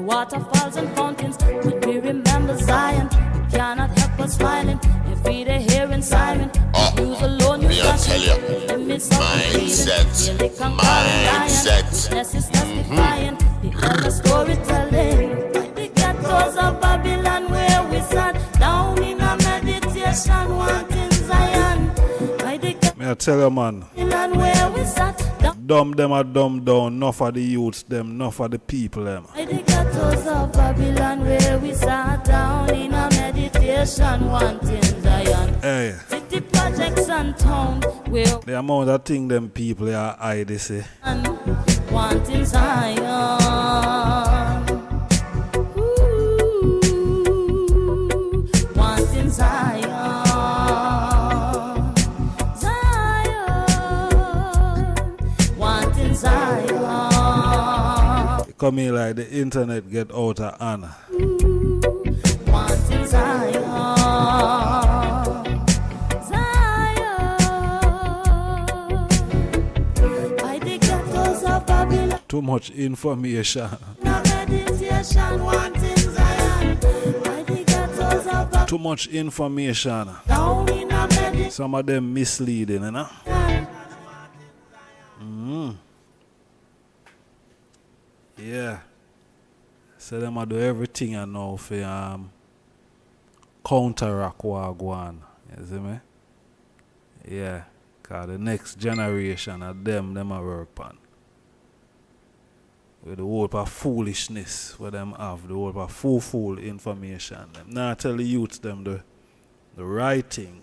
H: waterfalls and fountains. When we remember Zion, it cannot help us smiling. Every day hearing siren, use alone you
C: Me I tell ya, mindset.
H: Witness is testifying, the elder storytelling. The ghettos of Babylon where we sat down in a meditation, wanting Zion.
I: Me I tell you, man.
H: Where we sat down.
I: Dumb them are dumb down, enough for the youths them, enough for the people them.
H: The ghettos of Babylon where we sat down in a meditation, wanting Zion.
I: Hey.
H: City projects and town where
I: The amount of thing them people are high, they say.
H: wanting Zion. Ooh, wanting Zion. Wanting Zion.
I: Come in like the internet get out of hand.
H: Wanting Zion.
I: Too much information. Too much information. Some of them misleading, you know? Yeah. So them a do everything I know for counteract what go on. You see me? Yeah. Cause the next generation of them a work on. With the whole of foolishness where them have, the whole of fool information. Them now tell the youth them the right thing.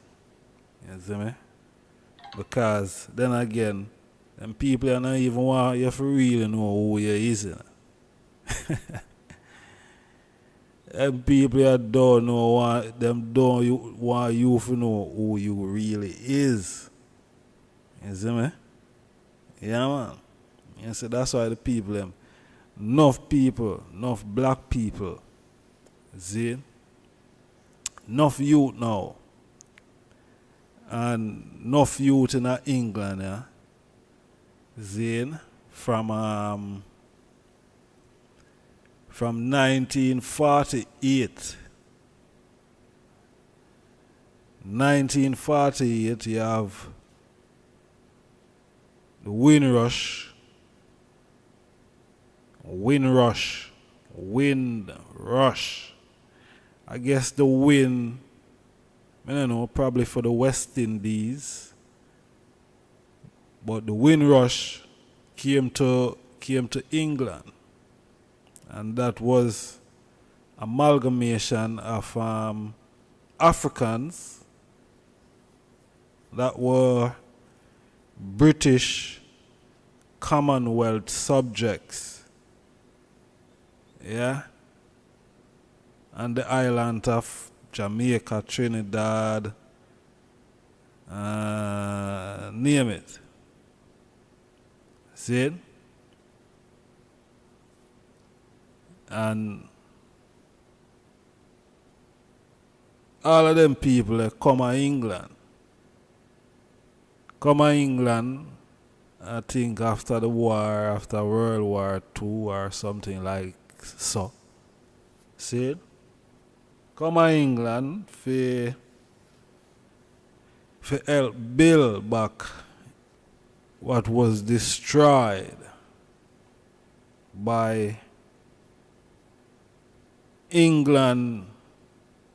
I: You see me? Because then again, them people are not even want you to really know who you is. You know? Them people that don't know want you to know who you really is. You see me? Yeah, man. You see, that's why the people them. Enough people, enough black people, see? Enough youth now, and enough youth in England, yeah? See? From 1948. 1948, you have the Windrush. I guess the wind, I don't know, probably for the West Indies. But the Windrush came to England. And that was amalgamation of Africans that were British Commonwealth subjects. Yeah, and the island of Jamaica, Trinidad, name it. See it? And all of them people come to England. I think after the war, after World War II or something like so. See it? Come to England for help build back what was destroyed by England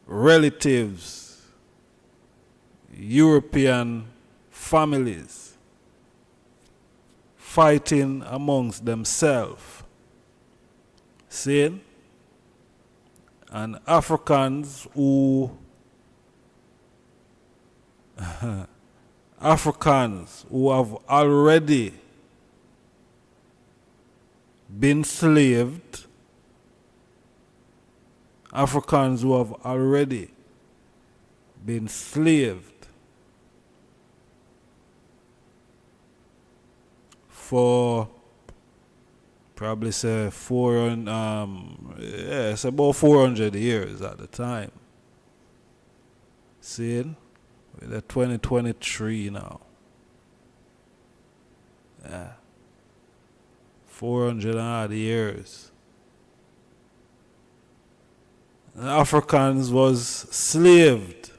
I: relatives, European families fighting amongst themselves. See? And Africans who have already been enslaved, Africans who have already been enslaved for probably say it's about 400 years at the time. See, we're 2023 now. Yeah. 400 odd years. Africans was slaved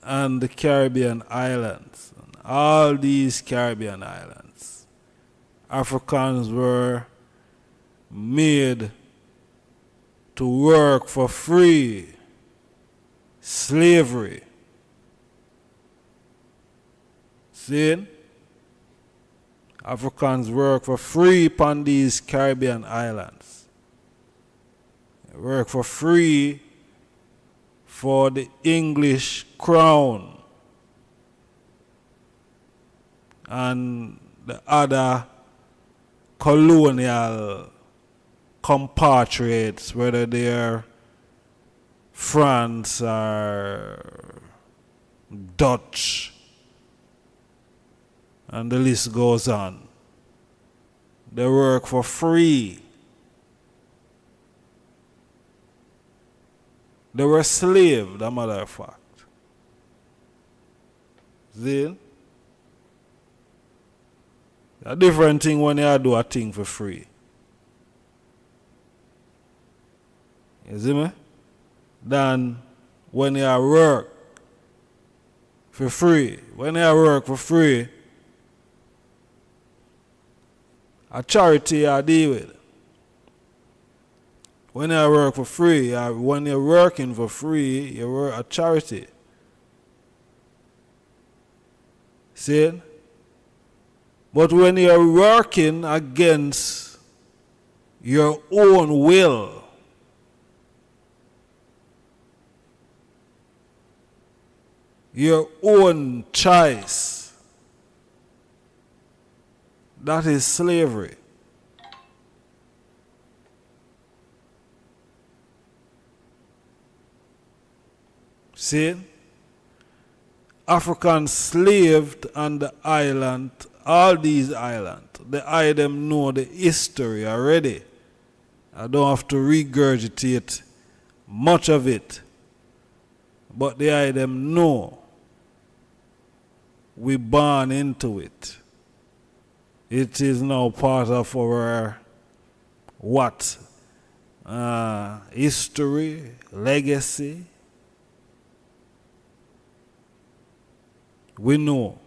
I: on the Caribbean islands. All these Caribbean islands, Africans were made to work for free. Slavery. See? Africans work for free upon these Caribbean islands. They work for free for the English crown and the other colonial compatriots, whether they're France or Dutch, and the list goes on. They work for free. They were slaves, a matter of fact. See? A different thing when you do a thing for free. You see me? Than when you work for free. When you work for free, a charity you deal with. When you work for free, when you're working for free, you work a charity. See it? But when you're working against your own will, your own choice, that is slavery. See? Africans slaved on the island, all these islands. I them know the history already. I don't have to regurgitate much of it. But I them know we born into it. It is now part of our history, legacy. We know.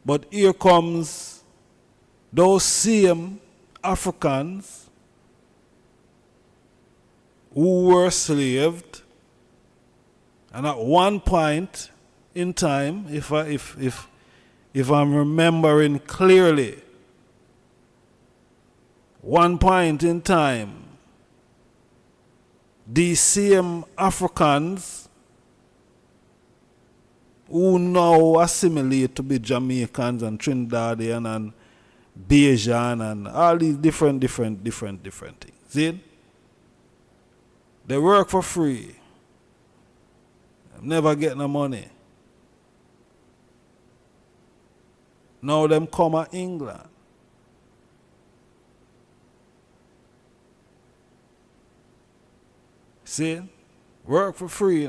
I: But here comes those same Africans who were enslaved, and at one point in time, if I'm remembering clearly, one point in time, these same Africans who now assimilate to be Jamaicans and Trinidadian and Bajan and all these different things. See? They work for free. Never get no money. Now them come to England. See? Work for free.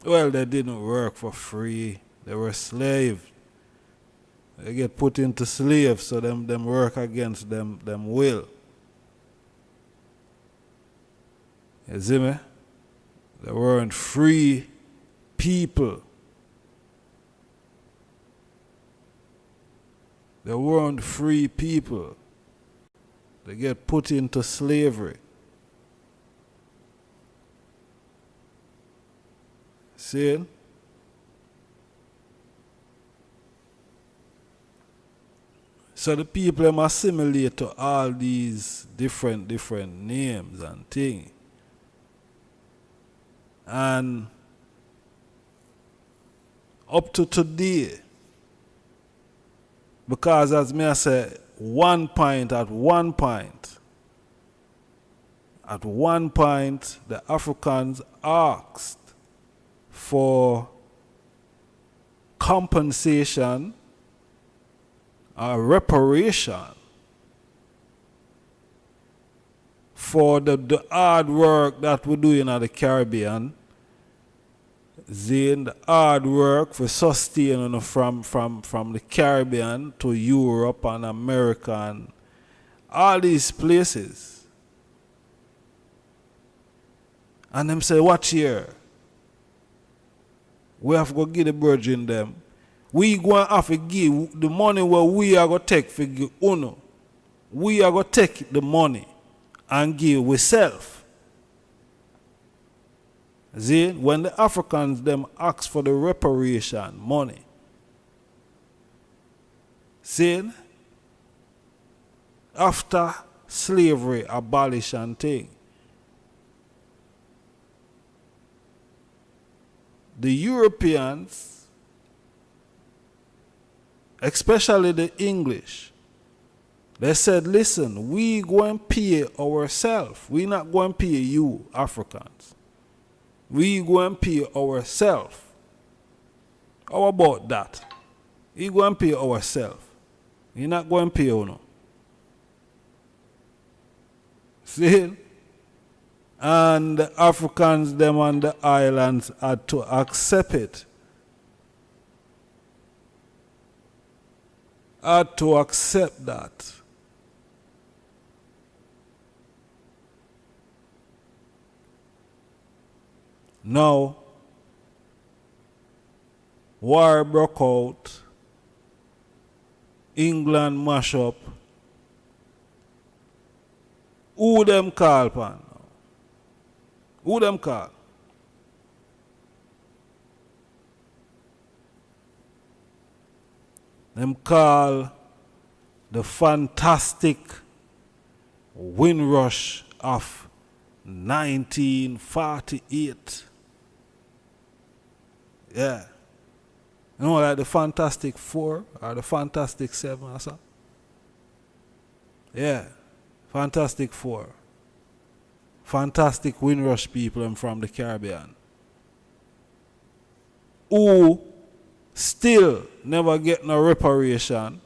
I: Well, they didn't work for free. They were slaves. They get put into slaves, so them work against them will. You see me? They weren't free people. They weren't free people. They get put into slavery. See? So the people them assimilate to all these different names and things. And up to today, because as me I say, at one point, the Africans asked for compensation or reparation for the hard work that we do in the Caribbean. The hard work for sustaining from the Caribbean to Europe and America and all these places. And them say, watch here. We have to go give the virgin them. We going to have to give the money where we are going to take for give uno. We are going to take the money and give we self. See, when the Africans them ask for the reparation money, see, after slavery abolition thing, the Europeans, especially the English, they said, listen, we going to pay ourselves. We not going to pay you, Africans. We going to pay ourselves. How about that? We going to pay ourselves. We not going to pay you, no. See? And the Africans, them on the islands, had to accept it. Had to accept that. Now, war broke out. England mash up. Who them call pan? Who them call? Them call the fantastic Windrush of 1948. Yeah. You know, like the Fantastic Four or the Fantastic Seven or something? Yeah. Fantastic Four. Fantastic Windrush people from the Caribbean. Who still never get no reparation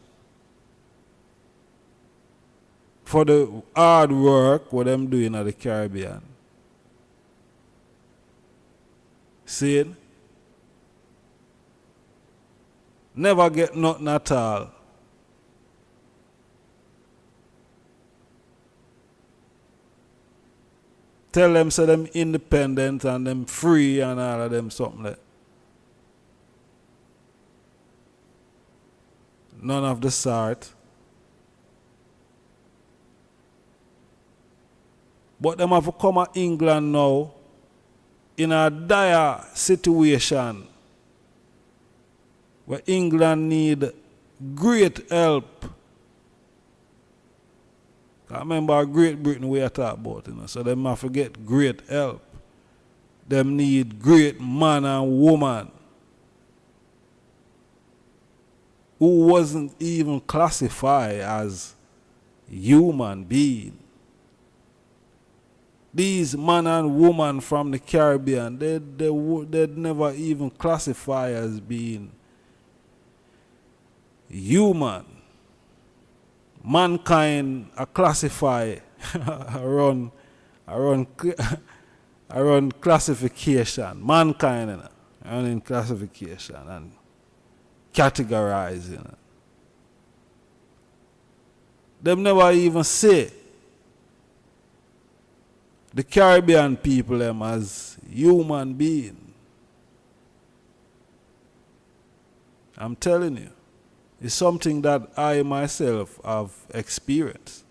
I: for the hard work what them doing at the Caribbean. See it? Never get nothing at all. Tell them so them independent and them free and all of them something like. None of the sort. But them have to come to England now in a dire situation where England need great help. I remember Great Britain we are talking about, you know, so them have to get great help. Them need great man and woman who wasn't even classified as human being. These man and woman from the Caribbean, they'd never even classify as being human. Mankind are classified around classification. Mankind, you know, around classification and categorizing. You know. Them never even say the Caribbean people them as human being. I'm telling you, it's something that I myself have experienced.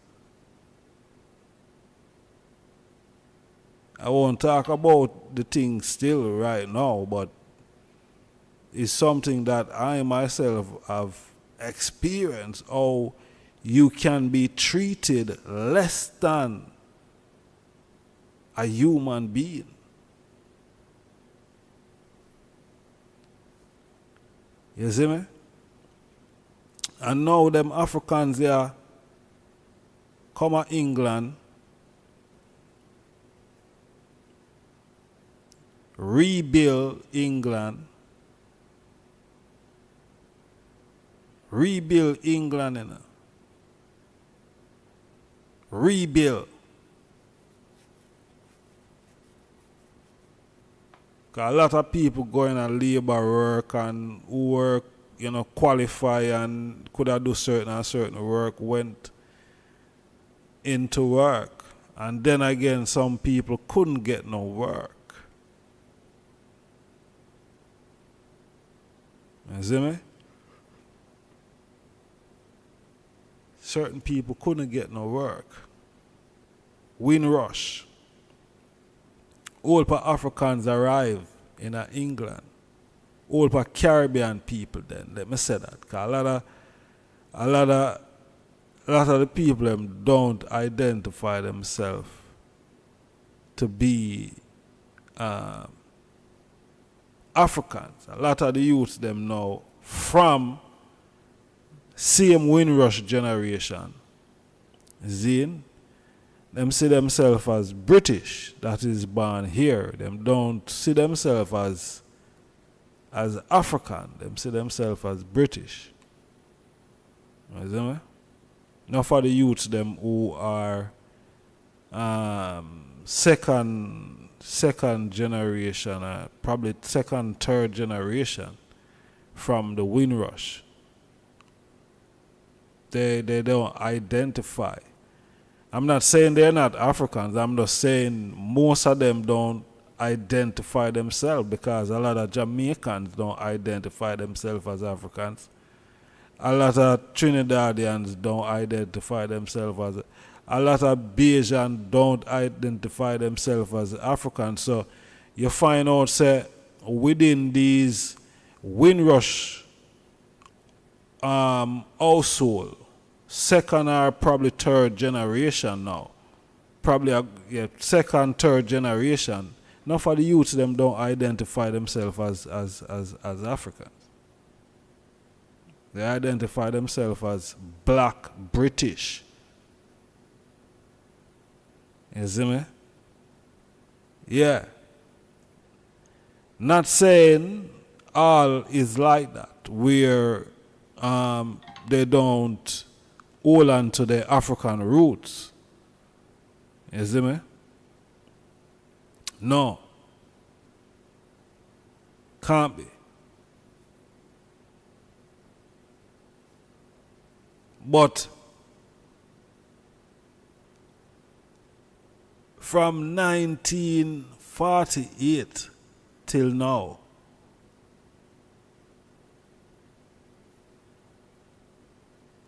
I: I won't talk about the thing still right now, but it's something that I myself have experienced, how you can be treated less than a human being. You see me? And now them Africans here come to England, rebuild England, you know. Rebuild. 'Cause a lot of people going and labor work and who work, you know, qualify and could have do certain work went into work And then again, some people couldn't get no work. You see me? Certain people couldn't get no work. Windrush. All pa Africans arrive in England. All pa Caribbean people then. Let me say that. Cause a lot of the people them don't identify themselves to be Africans. A lot of the youths them now from same Windrush generation. Zine, them see themselves as British, that is born here. Them don't see themselves as African. Them see themselves as British. You see me? Now for the youths them who are second generation, probably second, third generation from the Windrush. They don't identify. I'm not saying they're not Africans. I'm just saying most of them don't identify themselves, because a lot of Jamaicans don't identify themselves as Africans. A lot of Trinidadians don't identify themselves as a lot of Bayesians don't identify themselves as Africans. So you find out, say, within these Windrush household, second or probably third generation now, probably second, third generation, now for the youths them don't identify themselves as Africans. They identify themselves as black British. You see me? Yeah. Not saying all is like that, where they don't hold on to their African roots. You see me? No. Can't be. But from 1948 till now,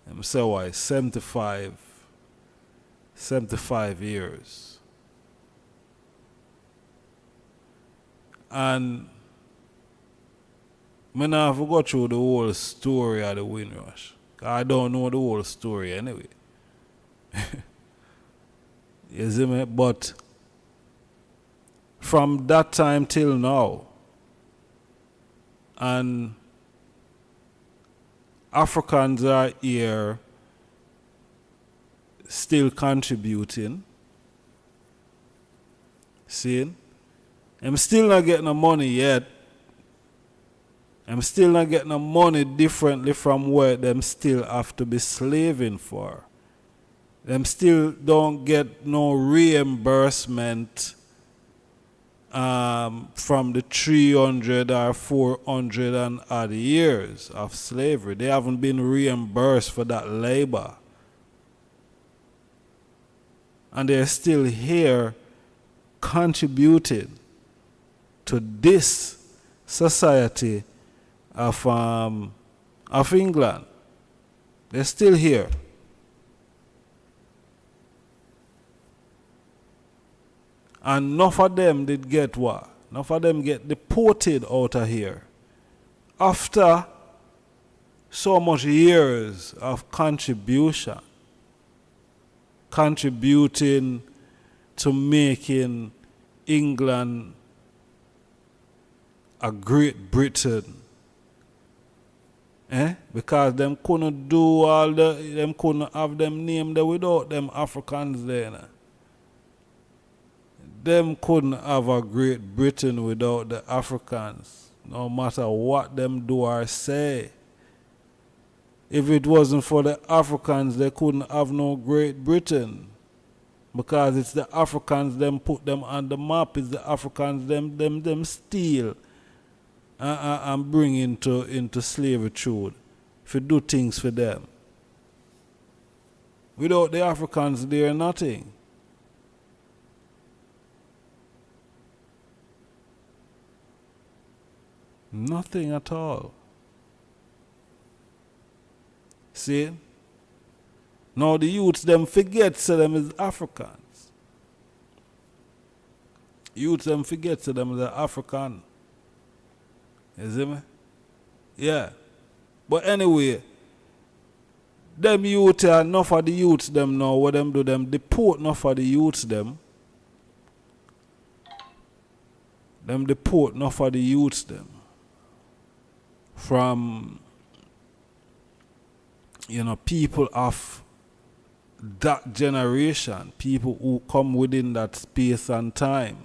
I: I'm so why 75 years. And I never go through the whole story of the Windrush. I don't know the whole story anyway. You see me? But from that time till now, and Africans are here still contributing. Seeing? I'm still not getting no money yet. I'm still not getting no money differently from where them still have to be slaving for. Them still don't get no reimbursement from the 300 or 400 and odd years of slavery. They haven't been reimbursed for that labor. And they're still here contributing to this society of England. They're still here. And enough of them did get what? Enough of them get deported out of here. After so much years of contribution, contributing to making England a Great Britain. Because them couldn't do all them couldn't have them name there without them Africans there. Them couldn't have a Great Britain without the Africans, no matter what them do or say. If it wasn't for the Africans, they couldn't have no Great Britain. Because it's the Africans them put them on the map, it's the Africans them steal and bring into slavery. If you do things for them. Without the Africans, they're nothing. Nothing at all. See? Now the youths them forget say them is Africans. Youths them forget say them is African. You see me? Yeah. But anyway, them youth enough of the youths them now, what them do, them deport enough of the youths them. Them deport enough of the youths them from, you know, people of that generation, people who come within that space and time.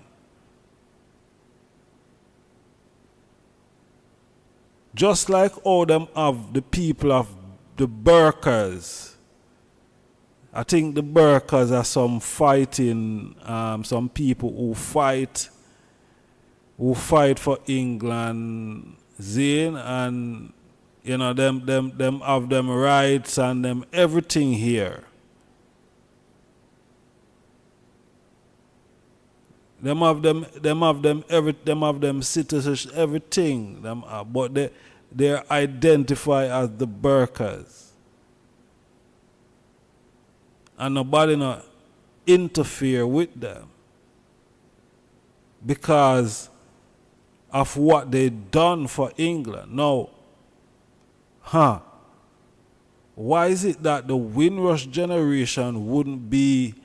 I: Just like all them have the people of the Burkers. I think the Burkers are some fighting, some people who fight for England, Zane, and you know them have them rights and them everything here. Them have them citizenship, everything. But they identify as the Burkers. And nobody not interfere with them because of what they done for England. Now, why is it that the Windrush generation wouldn't be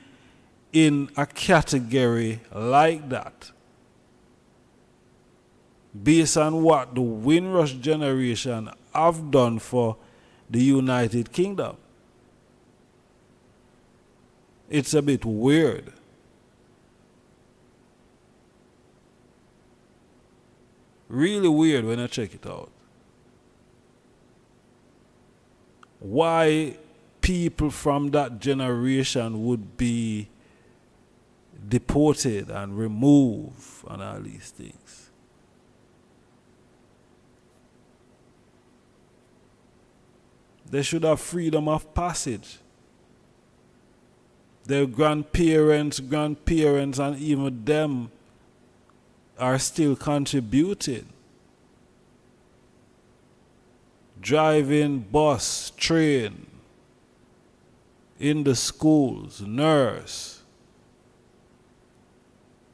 I: in a category like that? Based on what the Windrush generation have done for the United Kingdom. It's a bit weird. Really weird when I check it out. Why people from that generation would be deported and removed and all these things. They should have freedom of passage. Their grandparents, and even them are still contributing. Driving bus, train, in the schools, nurse,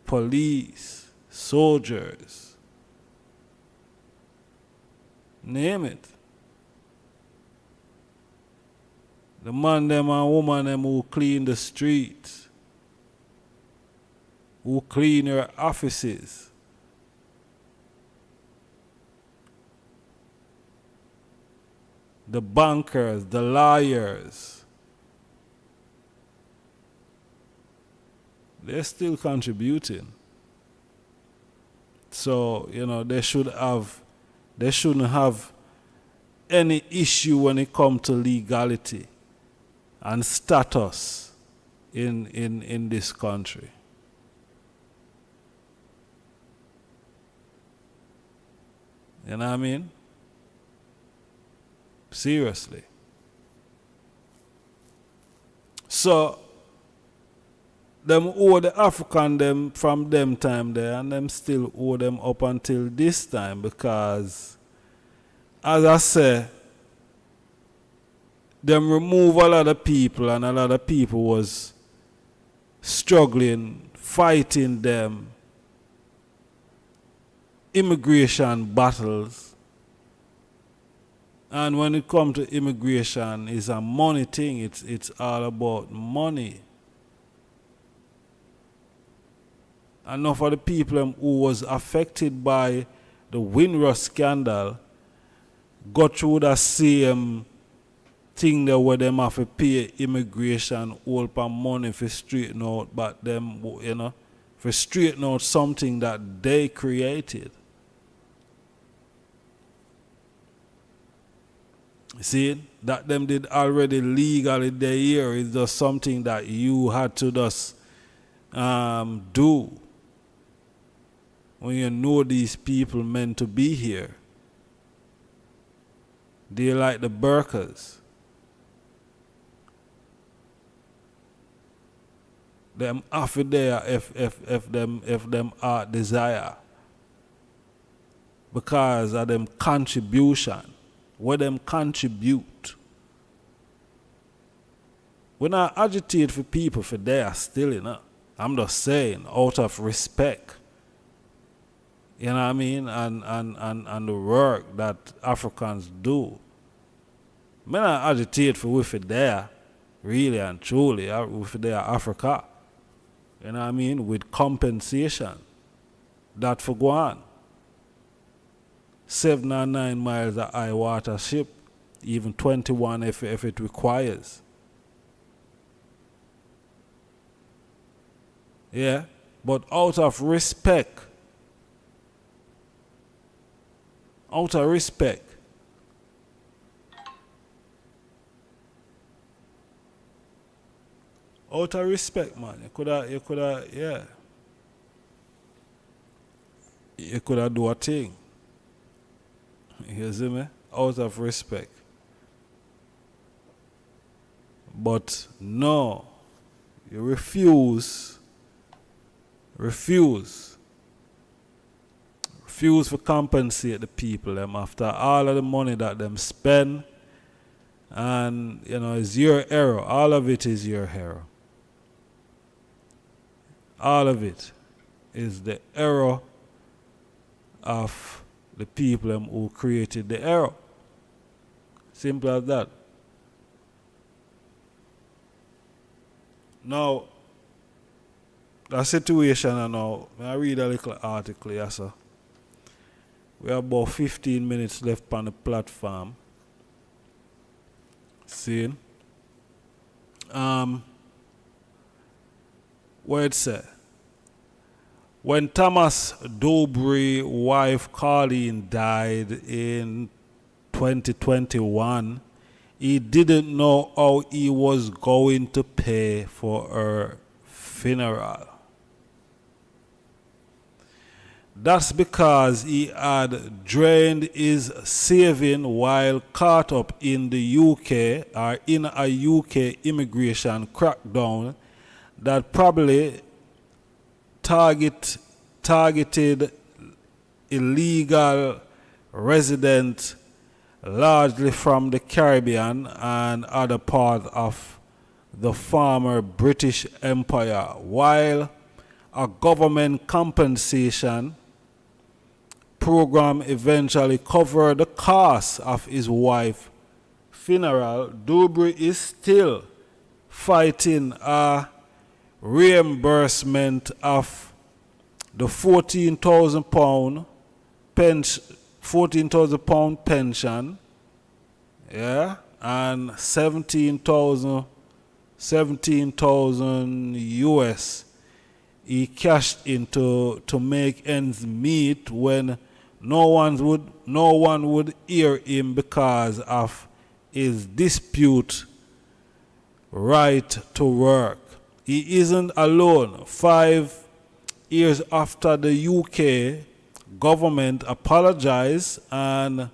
I: police, soldiers, name it. The man them and woman them who clean the streets, who clean your offices. The bankers, the lawyers. They're still contributing. So, you know, they shouldn't have any issue when it comes to legality and status in this country. You know what I mean? Seriously. So, them owe the African them from them time there, and them still owe them up until this time, because, as I say, them remove a lot of people, and a lot of people was struggling, fighting them, immigration battles. And when it comes to immigration, it's a money thing. It's all about money. Enough of the people who was affected by the Windrush scandal got through the same thing there where them have to pay immigration all per money for straighten out, but them, you know, for straighten out something that they created. See, that them did already legally there here is just something that you had to just do when you know these people meant to be here. They like the burkas. Them after there if them art desire. because of them contribution, what them contribute. We not agitate for people for they are still, you know. I'm just saying, out of respect. You know what I mean? And the work that Africans do. I not agitate for we for there, really and truly, we for there Africa. You know what I mean? With compensation. That for go on. 7 or 9 miles of high water ship, even 21 if it requires. Yeah, but out of respect, out of respect, man, you coulda, yeah. You coulda do a thing. You see me? Out of respect. But no, you refuse to compensate the people them after all of the money that them spend, and you know it's your error. All of it is your error. All of it is the error of the people them who created the error. Simple as that. Now, the situation now, I read a little article here, sir. We have about 15 minutes left on the platform. See? What it say? When Thomas Dobry's wife Colleen died in 2021, he didn't know how he was going to pay for her funeral. That's because he had drained his saving while caught up in the UK or in a UK immigration crackdown that probably targeted illegal residents largely from the Caribbean and other parts of the former British Empire, while a government compensation program eventually covered the cost of his wife's funeral. Dobry is still fighting a reimbursement of the £14,000 pension, yeah, and 17,000 US he cashed into to make ends meet when no one would hear him because of his dispute right to work. He isn't alone. 5 years after the UK government apologized and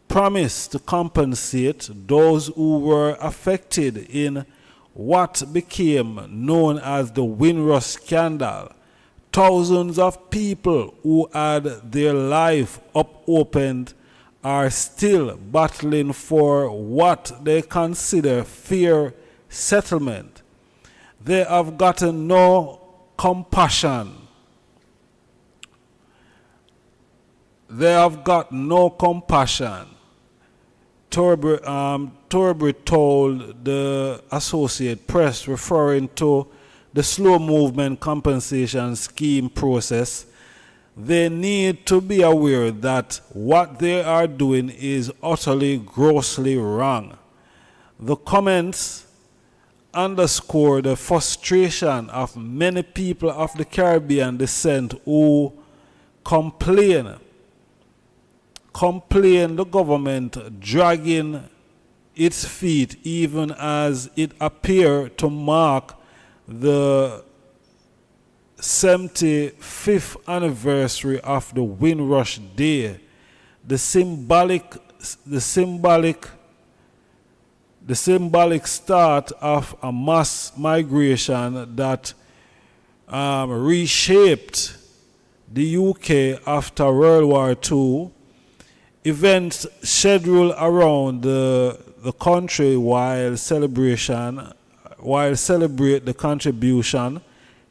I: promised to compensate those who were affected in what became known as the Windrush scandal, thousands of people who had their life opened are still battling for what they consider fair settlement. They have gotten no compassion. They have got no compassion. Torbury told the Associated Press, referring to the slow movement compensation scheme process, they need to be aware that what they are doing is utterly grossly wrong. The comments underscore the frustration of many people of the Caribbean descent who complain the government dragging its feet even as it appeared to mark the 75th anniversary of the Windrush Day, the symbolic start of a mass migration that reshaped the UK after World War II Events scheduled around the country while celebrate the contribution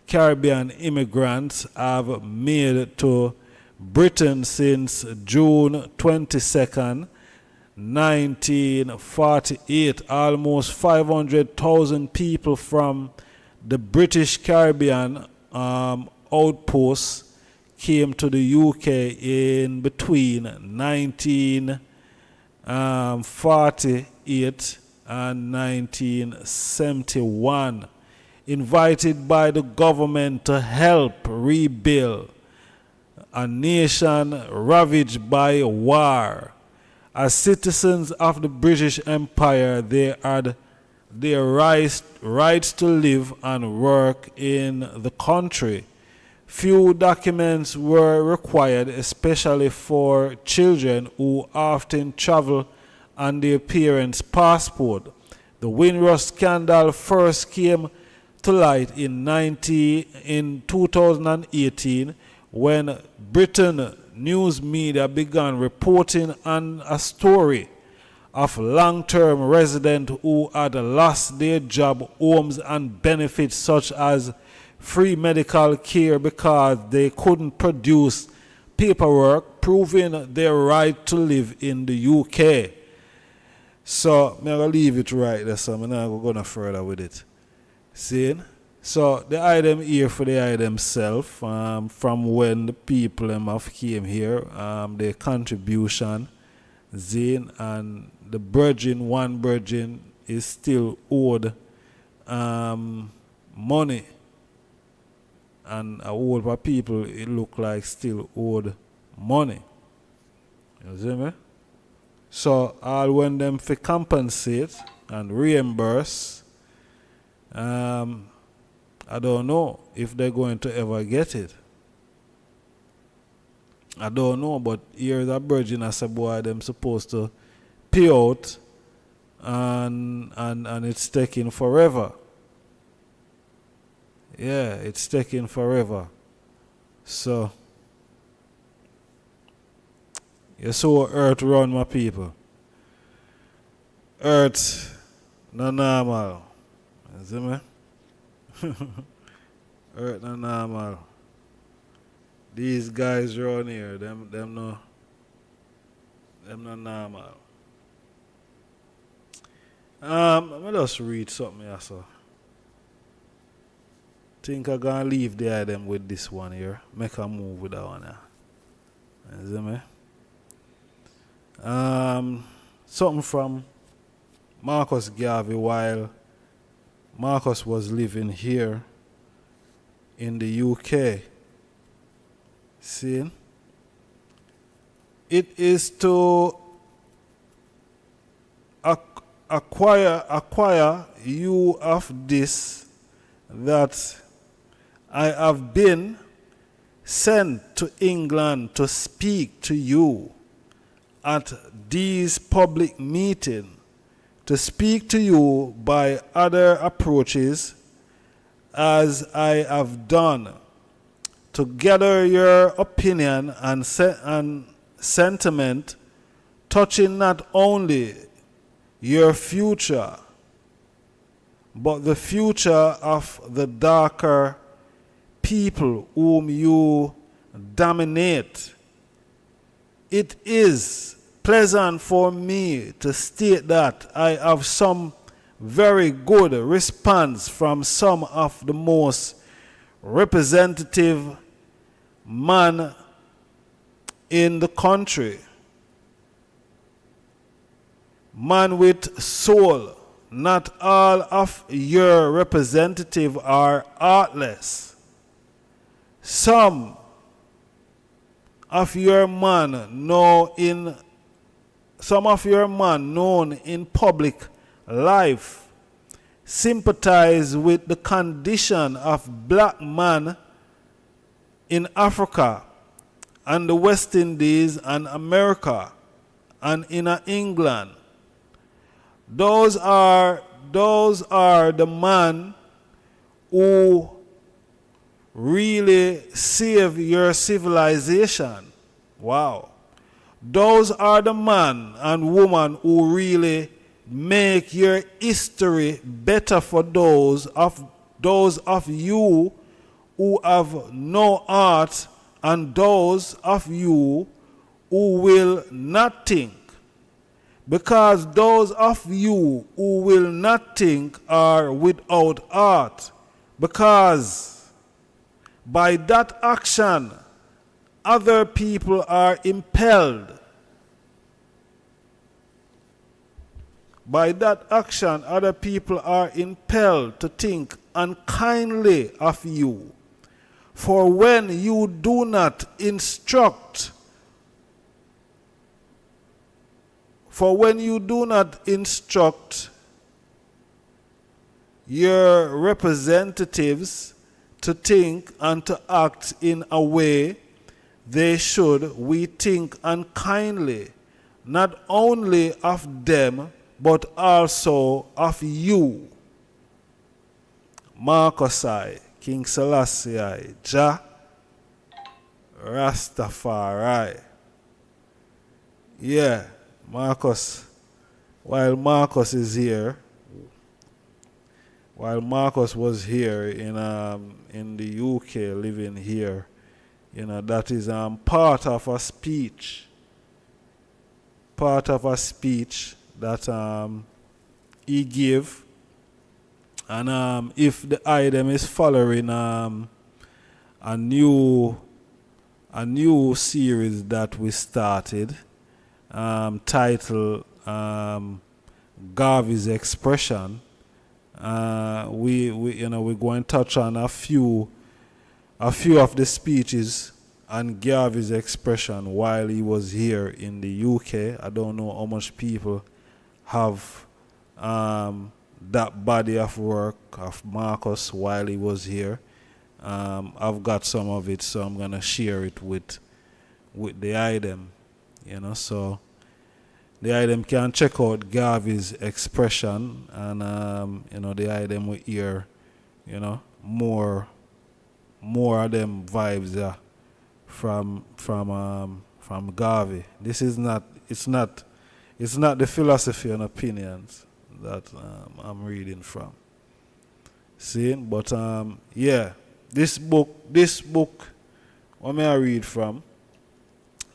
I: Caribbean immigrants have made to Britain since June 22nd, 1948. Almost 500,000 people from the British Caribbean outposts came to the UK in between 1948 and 1971, invited by the government to help rebuild a nation ravaged by war. As citizens of the British Empire, they had their rights to live and work in the country. Few documents were required, especially for children who often travel on their parents' passport. The Windrush scandal first came to light in 2018 when Britain news media began reporting on a story of long-term residents who had lost their job, homes, and benefits such as free medical care because they couldn't produce paperwork proving their right to live in the UK. So, I'm going to leave it right there, so I'm not going to go further with it. See? So, the item here for the item self, from when the people have came here, their contribution, Zane, and the one virgin is still owed money. And a whole lot of people, it look like still owed money. You see me? So, all when them for compensate and reimburse, I don't know if they're going to ever get it. I don't know, but here's a virgin as a boy, them supposed to pay out, and it's taking forever. Yeah, it's taking forever. So, you saw Earth run, my people. Earth, no normal. You see me? Earth, no normal. These guys around here, them no normal. Let me just read something here, so. Think I'm gonna leave the item with this one here. Make a move with that one here. You see me? Something from Marcus Garvey while Marcus was living here in the UK. See? It is to acquire you of this that I have been sent to England to speak to you at these public meetings, to speak to you by other approaches as I have done, to gather your opinion and sentiment touching not only your future, but the future of the darker people whom you dominate. It is pleasant for me to state that I have some very good response from some of the most representative men in the country. Man with soul. Not all of your representatives are heartless. Some of your men known in public life sympathize with the condition of black man in Africa and the West Indies and America and in England. Those are the men who really save your civilization. Wow. Those are the man and woman who really make your history better for those of you who have no heart and those of you who will not think. Because those of you who will not think are without heart. Because by that action, other people are impelled. By that action, other people are impelled to think unkindly of you. For when you do not instruct, your representatives to think and to act in a way they should, we think unkindly, not only of them, but also of you. Marcosai, King Selassie, Jah, Rastafari. Yeah, Marcus, while Marcus was here in the UK, living here, that is part of a speech that he gave, and if the item is following a new series that we started, titled Garvey's Expression. We're going to touch on a few of the speeches and Garvey's expression while he was here in the UK. I don't know how much people have that body of work of Marcus while he was here. I've got some of it, so I'm gonna share it with the item. So the item can check out Garvey's expression, and the item will hear, more of them vibes from Garvey. This is not the philosophy and opinions that I'm reading from. See, but this book, what may I read from?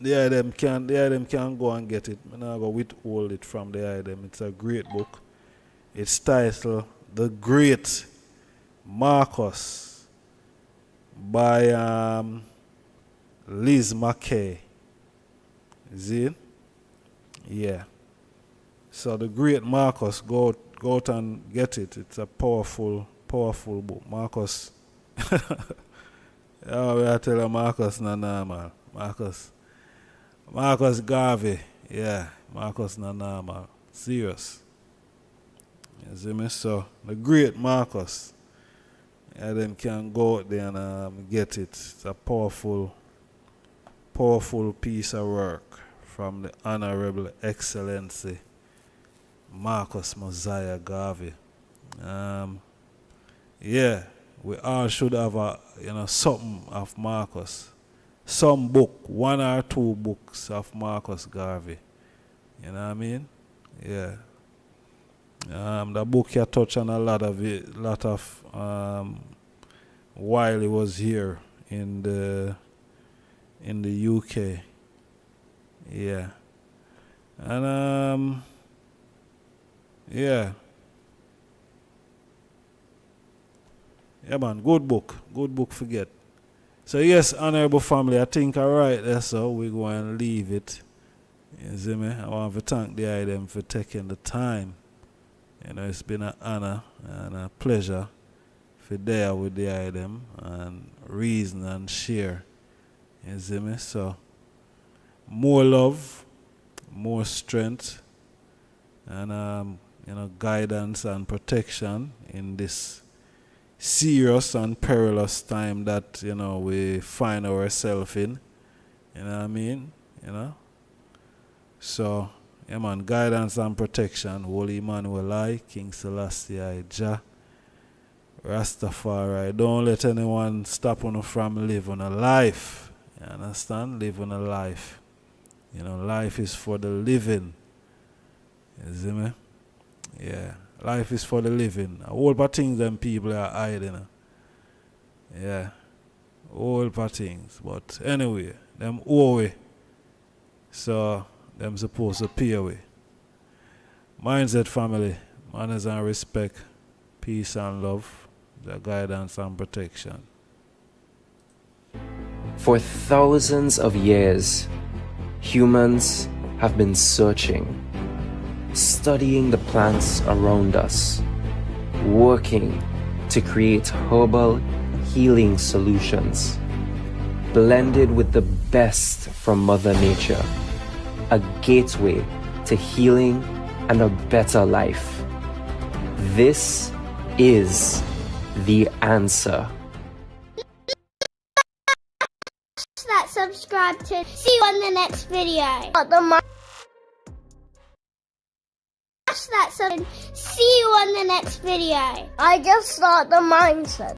I: The item can go and get it. I'm not going to withhold it from the item. It's a great book. It's titled The Great Marcus by Liz McKay. Is it? Yeah. So The Great Marcus, go out and get it. It's a powerful book. Marcus. I tell you, Marcus not normal. Marcus Garvey, yeah, Marcus not normal. Serious. You see me? So, the great Marcus, them can go out there and get it. It's a powerful piece of work from the Honorable Excellency Marcus Mosiah Garvey. Yeah, we all should have something of Marcus. Some book, 1 or 2 books of Marcus Garvey. You know what I mean? Yeah. The book here touched on a lot of while he was here in the UK. Yeah. And yeah. Yeah, man, good book forget. So yes, honorable family, I think alright there, so we're going to leave it. You see me? I want to thank the item for taking the time. It's been an honor and a pleasure for there with the item and reason and share. You see me? So more love, more strength, and guidance and protection in this serious and perilous time that we find ourselves in. You know what I mean? So yeah, man, guidance and protection. Holy Emmanuel, King Selassie, Jah, Rastafari. Don't let anyone stop you from living a life. You understand? Living a life. You know, life is for the living. You see me? Yeah. Life is for the living. A whole lot of things them people are hiding. Yeah. A whole lot of things. But anyway, them owe we. So, them supposed to pay away. Mindset family. Manners and respect. Peace and love. The guidance and protection.
J: For thousands of years, humans have been searching, studying the plants around us, working to create herbal healing solutions, blended with the best from Mother Nature, a gateway to healing and a better life. This is the answer.
K: That subscribe to see you on the next video. See you on the next video. I just start the mindset.